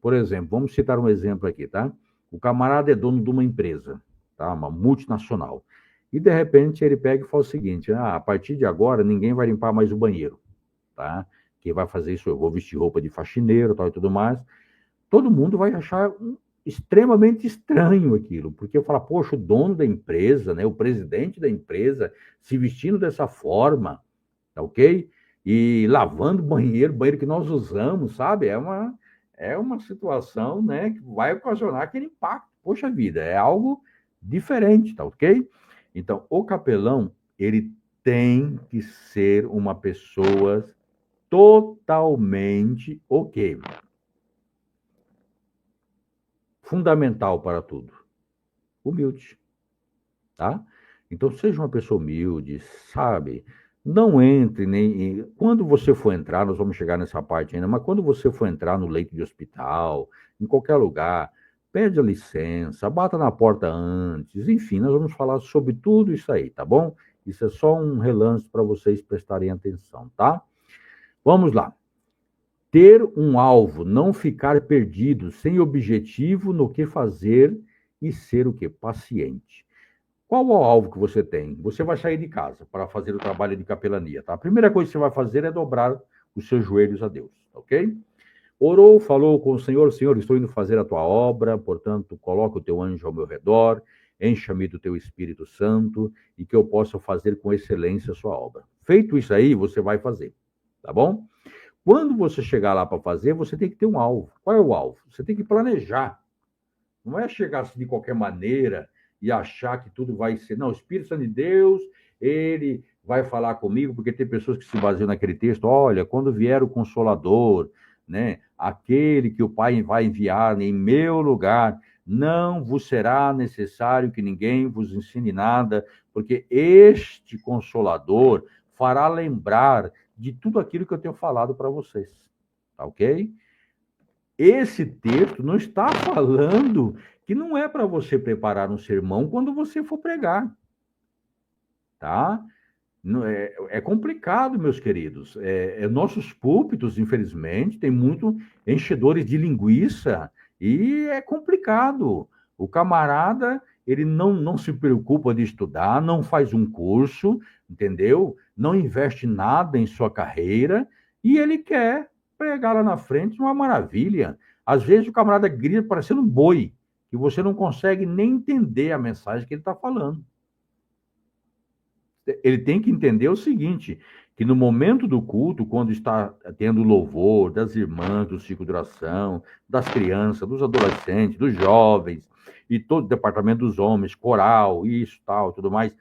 Por exemplo, vamos citar um exemplo aqui, tá? O camarada é dono de uma empresa, tá? Uma multinacional. E, de repente, ele pega e fala o seguinte, a partir de agora, ninguém vai limpar mais o banheiro, tá? Quem vai fazer isso, eu vou vestir roupa de faxineiro, tal e tudo mais. Todo mundo vai achar extremamente estranho aquilo, porque eu falo, poxa, o dono da empresa, né, o presidente da empresa, se vestindo dessa forma, tá ok? E lavando o banheiro que nós usamos, sabe? É uma situação, né, que vai ocasionar aquele impacto. Poxa vida, é algo diferente, tá ok? Então, o capelão, ele tem que ser uma pessoa totalmente ok. Fundamental para tudo. Humilde, tá? Então, seja uma pessoa humilde, sabe? Não entre nem... Quando você for entrar, nós vamos chegar nessa parte ainda, mas quando você for entrar no leito de hospital, em qualquer lugar, pede a licença, bata na porta antes, enfim, nós vamos falar sobre tudo isso aí, tá bom? Isso é só um relance para vocês prestarem atenção, tá? Vamos lá. Ter um alvo, não ficar perdido, sem objetivo no que fazer e ser o quê? Paciente. Qual é o alvo que você tem? Você vai sair de casa para fazer o trabalho de capelania, tá? A primeira coisa que você vai fazer é dobrar os seus joelhos a Deus, ok? Orou, falou com o Senhor, Senhor, estou indo fazer a tua obra, portanto, coloca o teu anjo ao meu redor, encha-me do teu Espírito Santo e que eu possa fazer com excelência a sua obra. Feito isso aí, você vai fazer, tá bom? Quando você chegar lá para fazer, você tem que ter um alvo. Qual é o alvo? Você tem que planejar. Não é chegar assim de qualquer maneira e achar que tudo vai ser... Não, o Espírito Santo de Deus, ele vai falar comigo, porque tem pessoas que se baseiam naquele texto, olha, quando vier o Consolador, né, aquele que o Pai vai enviar em meu lugar, não vos será necessário que ninguém vos ensine nada, porque este Consolador fará lembrar de tudo aquilo que eu tenho falado para vocês, tá ok? Esse texto não está falando que não é para você preparar um sermão quando você for pregar, tá? É complicado, meus queridos. Nossos púlpitos, infelizmente, tem muito enchedores de linguiça e é complicado. O camarada, ele não se preocupa de estudar, não faz um curso, entendeu? Não investe nada em sua carreira e ele quer pregar lá na frente uma maravilha. Às vezes o camarada grita parecendo um boi, que você não consegue nem entender a mensagem que ele está falando. Ele tem que entender o seguinte, que no momento do culto, quando está tendo louvor das irmãs do ciclo de oração, das crianças, dos adolescentes, dos jovens, e todo o departamento dos homens, coral, isso, tal, tudo mais,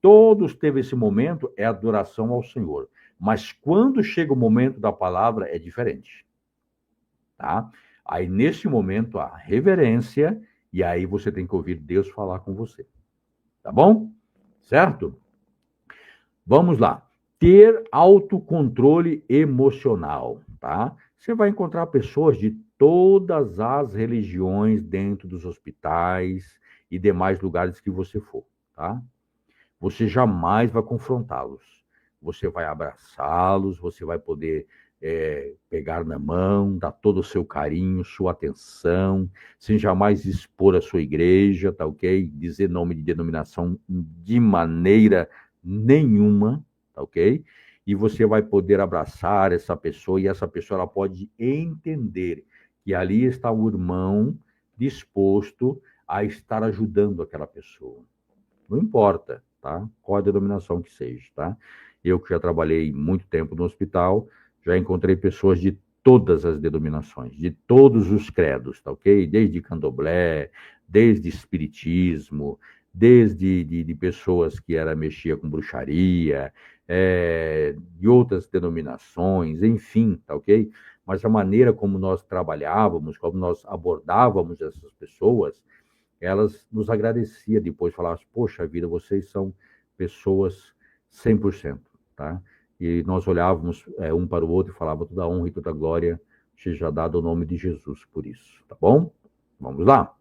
todos teve esse momento, é adoração ao Senhor. Mas quando chega o momento da palavra, é diferente. Tá? Aí, nesse momento, a reverência E aí você tem que ouvir Deus falar com você. Tá bom? Certo? Vamos lá. Ter autocontrole emocional, tá? Você vai encontrar pessoas de todas as religiões dentro dos hospitais e demais lugares que você for, tá? Você jamais vai confrontá-los. Você vai abraçá-los, você vai poder pegar na mão, dar todo o seu carinho, sua atenção, sem jamais expor a sua igreja, tá ok? Dizer nome de denominação de maneira nenhuma, tá ok? E você vai poder abraçar essa pessoa e essa pessoa ela pode entender que ali está o irmão disposto a estar ajudando aquela pessoa. Não importa, tá? Qual a denominação que seja, tá? Eu que já trabalhei muito tempo no hospital, já encontrei pessoas de todas as denominações, de todos os credos, tá ok? Desde candomblé, desde espiritismo, desde de pessoas que mexia com bruxaria, de outras denominações, enfim, tá ok? Mas a maneira como nós trabalhávamos, como nós abordávamos essas pessoas, elas nos agradeciam depois, falavam, poxa vida, vocês são pessoas 100%, tá? E nós olhávamos um para o outro e falava toda a honra e toda a glória seja dada ao nome de Jesus por isso, tá bom? Vamos lá.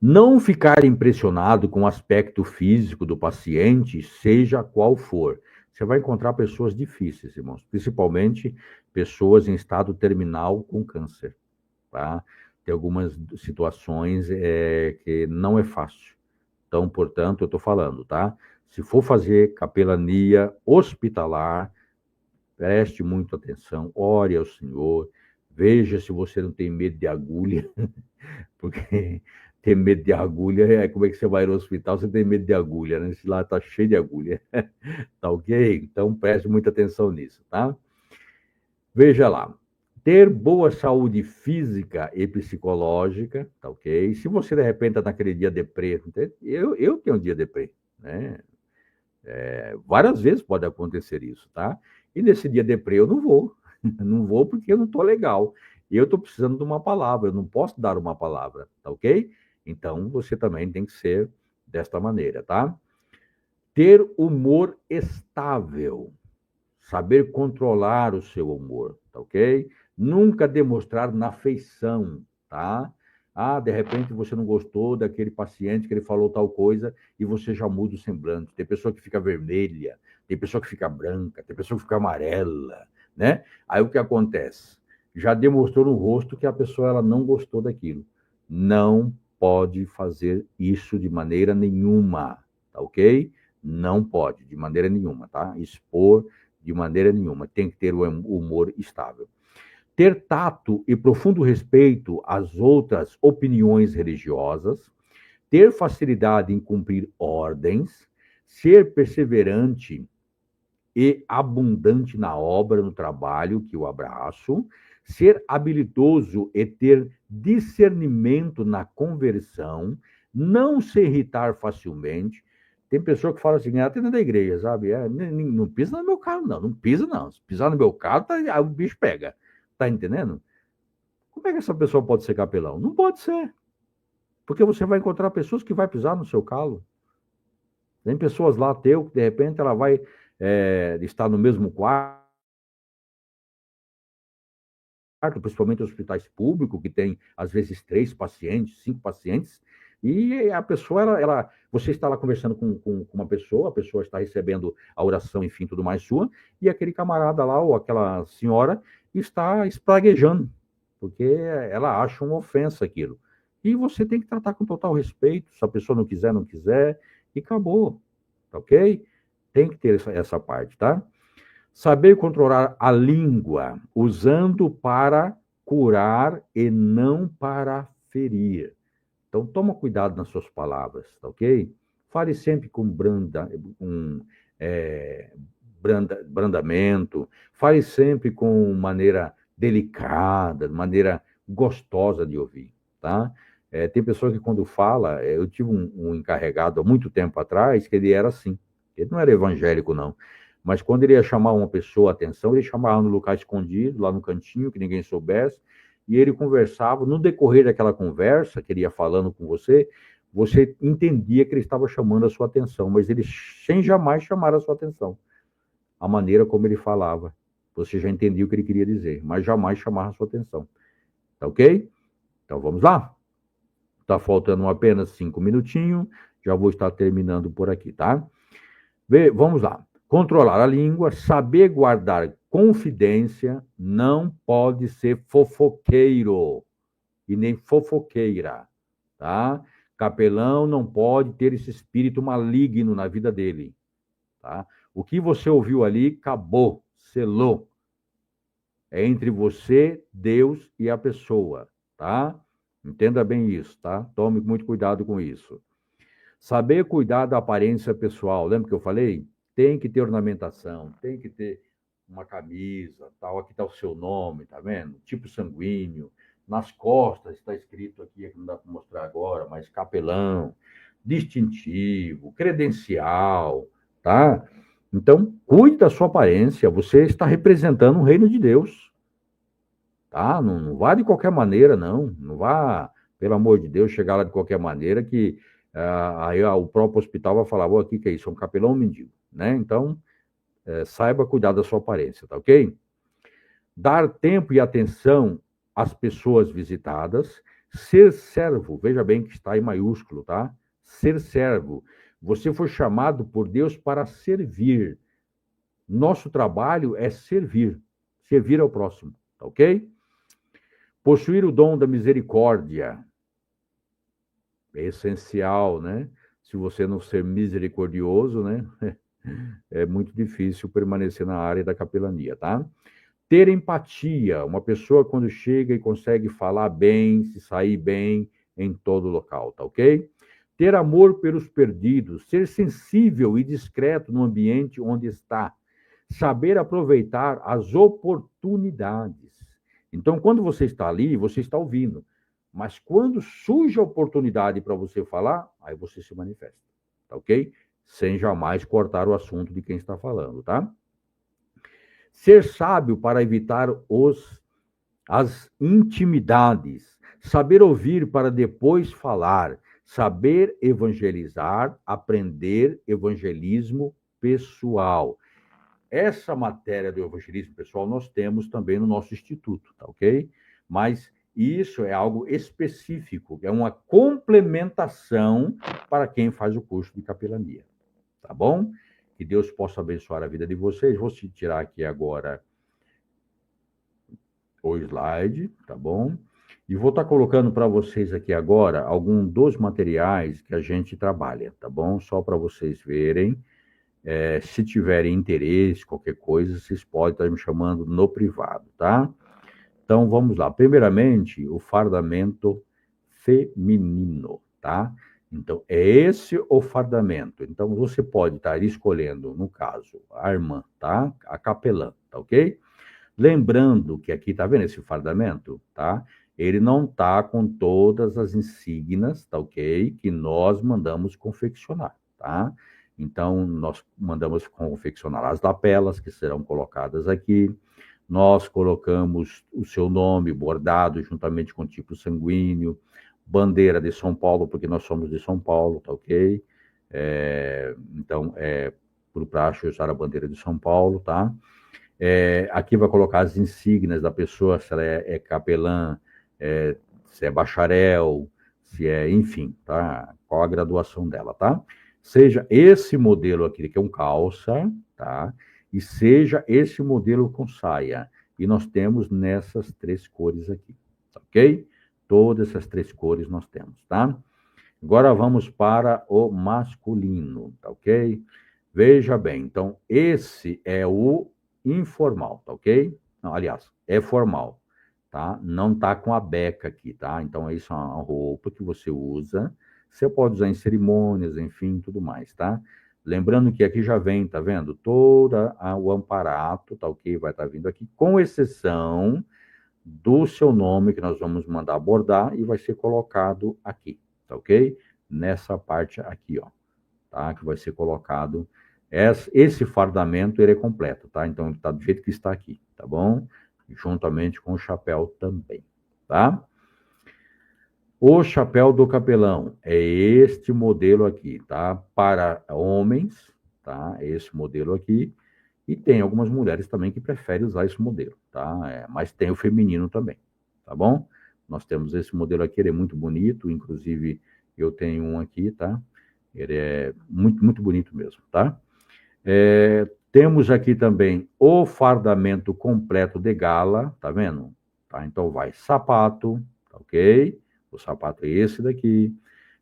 Não ficar impressionado com o aspecto físico do paciente, seja qual for. Você vai encontrar pessoas difíceis, irmãos, principalmente pessoas em estado terminal com câncer, tá? Tem algumas situações que não é fácil. Então, portanto, eu estou falando, tá? Se for fazer capelania hospitalar, preste muita atenção, ore ao Senhor, veja se você não tem medo de agulha, porque ter medo de agulha, como é que você vai no hospital, você tem medo de agulha, né? Esse lá está cheio de agulha, tá ok? Então, preste muita atenção nisso, tá? Veja lá. Ter boa saúde física e psicológica, tá ok? Se você, de repente, está naquele dia deprê, eu tenho um dia deprê, né? Várias vezes pode acontecer isso, tá? E nesse dia deprê eu não vou. Não vou porque eu não estou legal. Eu estou precisando de uma palavra, eu não posso dar uma palavra, tá ok? Então, você também tem que ser desta maneira, tá? Ter humor estável. Saber controlar o seu humor, tá ok? Nunca demonstrar na feição, tá? De repente você não gostou daquele paciente que ele falou tal coisa e você já muda o semblante. Tem pessoa que fica vermelha, tem pessoa que fica branca, tem pessoa que fica amarela, né? Aí o que acontece? Já demonstrou no rosto que a pessoa ela não gostou daquilo. Não pode fazer isso de maneira nenhuma, tá ok? Não pode, de maneira nenhuma, tá? Expor de maneira nenhuma. Tem que ter o humor estável. Ter tato e profundo respeito às outras opiniões religiosas, ter facilidade em cumprir ordens, ser perseverante e abundante na obra, no trabalho, que eu abraço, ser habilidoso e ter discernimento na conversão, não se irritar facilmente. Tem pessoa que fala assim, até dentro da igreja, sabe? Não pisa no meu carro, não. Não pisa, não. Se pisar no meu carro, aí o bicho pega. Tá entendendo? Como é que essa pessoa pode ser capelão? Não pode ser. Porque você vai encontrar pessoas que vai pisar no seu calo. Tem pessoas lá, que de repente ela vai estar no mesmo quarto, principalmente hospitais públicos, que tem, às vezes, 3 pacientes, 5 pacientes, e a pessoa, você está lá conversando com uma pessoa, a pessoa está recebendo a oração, enfim, tudo mais sua, e aquele camarada lá, ou aquela senhora, está espraguejando, porque ela acha uma ofensa aquilo. E você tem que tratar com total respeito, se a pessoa não quiser, não quiser, e acabou, tá ok? Tem que ter essa parte, tá? Saber controlar a língua, usando para curar e não para ferir. Então, toma cuidado nas suas palavras, tá ok? Fale sempre com brandamento, fale sempre com maneira delicada, maneira gostosa de ouvir, tá? Tem pessoa que quando fala, eu tive um encarregado há muito tempo atrás, que ele era assim, ele não era evangélico não, mas quando ele ia chamar uma pessoa a atenção, ele chamava no lugar escondido, lá no cantinho, que ninguém soubesse, e ele conversava. No decorrer daquela conversa que ele ia falando com você, você entendia que ele estava chamando a sua atenção, mas ele sem jamais chamar a sua atenção. A maneira como ele falava, você já entendia o que ele queria dizer, mas jamais chamar a sua atenção. Tá ok? Então vamos lá? Tá faltando apenas 5 minutinhos, já vou estar terminando por aqui, tá? Vamos lá. Controlar a língua, saber guardar confidência, não pode ser fofoqueiro e nem fofoqueira, tá? Capelão não pode ter esse espírito maligno na vida dele, tá? O que você ouviu ali, acabou, selou. É entre você, Deus e a pessoa, tá? Entenda bem isso, tá? Tome muito cuidado com isso. Saber cuidar da aparência pessoal. Lembra que eu falei? Tem que ter ornamentação, tem que ter uma camisa, tal. Aqui está o seu nome, tá vendo? Tipo sanguíneo. Nas costas está escrito aqui, que não dá para mostrar agora, mas capelão, distintivo, credencial, tá? Então, cuide da sua aparência. Você está representando o reino de Deus, tá? Não vá de qualquer maneira, não. Não vá, pelo amor de Deus, chegar lá de qualquer maneira que aí o próprio hospital vai falar, aqui que é isso, é um capelão ou um mendigo, né? Então, saiba cuidar da sua aparência, tá ok? Dar tempo e atenção às pessoas visitadas, ser servo, veja bem que está em maiúsculo, tá? Ser servo. Você foi chamado por Deus para servir. Nosso trabalho é servir ao próximo, tá ok? Possuir o dom da misericórdia. É essencial, né? Se você não ser misericordioso, né? É muito difícil permanecer na área da capelania, tá? Ter empatia. Uma pessoa, quando chega e consegue falar bem, se sair bem em todo local, tá ok? Ter amor pelos perdidos. Ser sensível e discreto no ambiente onde está. Saber aproveitar as oportunidades. Então, quando você está ali, você está ouvindo. Mas quando surge a oportunidade para você falar, aí você se manifesta, tá ok? Sem jamais cortar o assunto de quem está falando, tá? Ser sábio para evitar as intimidades. Saber ouvir para depois falar. Saber evangelizar, aprender evangelismo pessoal. Essa matéria do evangelismo pessoal nós temos também no nosso instituto, tá ok? Mas isso é algo específico, é uma complementação para quem faz o curso de capelania, tá bom? Que Deus possa abençoar a vida de vocês. Vou tirar aqui agora o slide, tá bom? E vou estar colocando para vocês aqui agora algum dos materiais que a gente trabalha, tá bom? Só para vocês verem. Se tiverem interesse, qualquer coisa, vocês podem estar me chamando no privado, tá? Então, vamos lá. Primeiramente, o fardamento feminino, tá? Então, é esse o fardamento. Então, você pode estar escolhendo, no caso, a irmã, tá? A capelã, tá ok? Lembrando que aqui, tá vendo esse fardamento, tá? Ele não tá com todas as insígnias, tá ok? Que nós mandamos confeccionar, tá? Então, nós mandamos confeccionar as lapelas, que serão colocadas aqui. Nós colocamos o seu nome bordado juntamente com o tipo sanguíneo, bandeira de São Paulo, porque nós somos de São Paulo, tá ok? Então, por praxe usar a bandeira de São Paulo, tá? Aqui vai colocar as insígnias da pessoa, se ela é capelã, se é bacharel, se é, enfim, tá? Qual a graduação dela, tá? Seja esse modelo aqui, que é um calça, tá? E seja esse modelo com saia. E nós temos nessas 3 cores aqui, tá ok? Todas essas 3 cores nós temos, tá? Agora vamos para o masculino, tá ok? Veja bem, então, esse é o informal, tá ok? Não, aliás, é formal, tá? Não tá com a beca aqui, tá? Então, isso é uma roupa que você usa. Você pode usar em cerimônias, enfim, tudo mais, tá? Lembrando que aqui já vem, tá vendo? Todo o amparato, tá ok? Vai estar vindo aqui, com exceção do seu nome, que nós vamos mandar bordar, e vai ser colocado aqui, tá ok? Nessa parte aqui, ó, tá? Que vai ser colocado. Esse fardamento, ele é completo, tá? Então, ele tá do jeito que está aqui, tá bom? Juntamente com o chapéu também, tá? O chapéu do capelão é este modelo aqui, tá? Para homens, tá? Esse modelo aqui. E tem algumas mulheres também que preferem usar esse modelo, tá? Mas tem o feminino também, tá bom? Nós temos esse modelo aqui, ele é muito bonito, inclusive eu tenho um aqui, tá? Ele é muito, muito bonito mesmo, tá? Temos aqui também o fardamento completo de gala, tá vendo? Tá? Então vai sapato, tá ok? O sapato é esse daqui,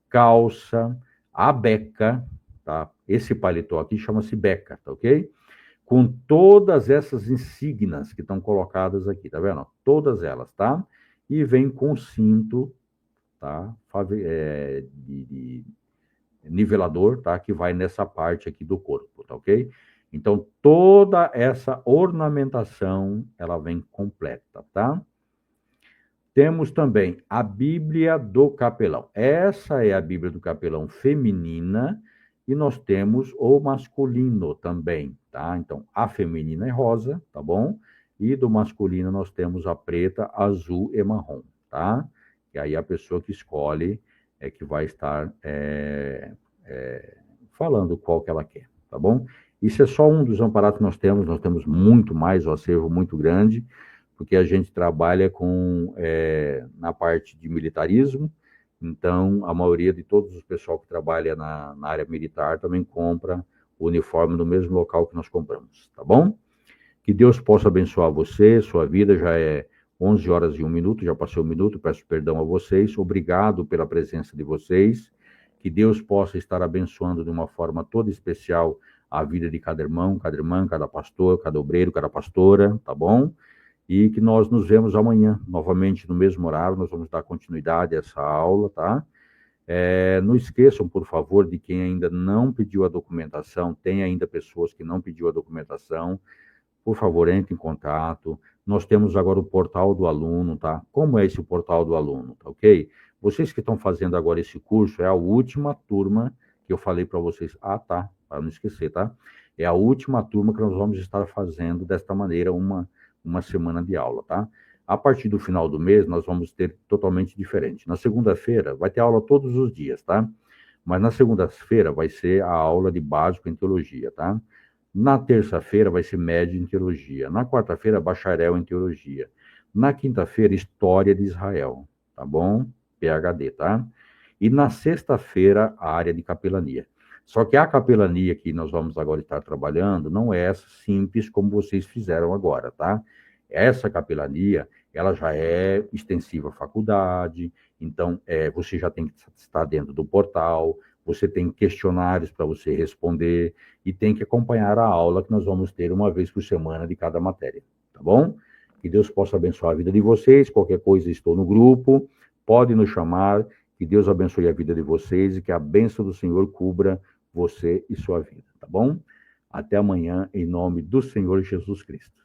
calça, a beca, tá? Esse paletó aqui chama-se beca, tá ok? Com todas essas insígnias que estão colocadas aqui, tá vendo? Todas elas, tá? E vem com cinto, tá? De nivelador, tá? Que vai nessa parte aqui do corpo, tá ok? Então, toda essa ornamentação, ela vem completa, tá? Temos também a Bíblia do Capelão. Essa é a Bíblia do Capelão feminina e nós temos o masculino também, tá? Então, a feminina é rosa, tá bom? E do masculino nós temos a preta, azul e marrom, tá? E aí a pessoa que escolhe é que vai estar falando qual que ela quer, tá bom? Isso é só um dos amparados que nós temos muito mais, um acervo muito grande, porque a gente trabalha na parte de militarismo, então a maioria de todos os pessoal que trabalha na área militar também compra o uniforme no mesmo local que nós compramos, tá bom? Que Deus possa abençoar você, sua vida, já é 11 horas e 1 minuto, já passou 1 minuto, peço perdão a vocês, obrigado pela presença de vocês, que Deus possa estar abençoando de uma forma toda especial a vida de cada irmão, cada irmã, cada pastor, cada obreiro, cada pastora, tá bom? E que nós nos vemos amanhã, novamente no mesmo horário, nós vamos dar continuidade a essa aula, tá? Não esqueçam, por favor, de quem ainda não pediu a documentação, tem ainda pessoas que não pediu a documentação, por favor, entre em contato. Nós temos agora o portal do aluno, tá? Como é esse portal do aluno, tá ok? Vocês que estão fazendo agora esse curso, é a última turma que eu falei para vocês. Ah, tá, para não esquecer, tá? É a última turma que nós vamos estar fazendo desta maneira uma semana de aula, tá? A partir do final do mês, nós vamos ter totalmente diferente. Na segunda-feira, vai ter aula todos os dias, tá? Mas na segunda-feira vai ser a aula de básico em teologia, tá? Na terça-feira vai ser médio em teologia. Na quarta-feira, bacharel em teologia. Na quinta-feira, história de Israel, tá bom? PhD, tá? E na sexta-feira, a área de capelania. Só que a capelania que nós vamos agora estar trabalhando não é essa simples como vocês fizeram agora, tá? Essa capelania, ela já é extensiva à faculdade, então você já tem que estar dentro do portal, você tem questionários para você responder e tem que acompanhar a aula que nós vamos ter uma vez por semana de cada matéria, tá bom? Que Deus possa abençoar a vida de vocês, qualquer coisa estou no grupo, pode nos chamar, que Deus abençoe a vida de vocês e que a bênção do Senhor cubra você e sua vida, tá bom? Até amanhã, em nome do Senhor Jesus Cristo.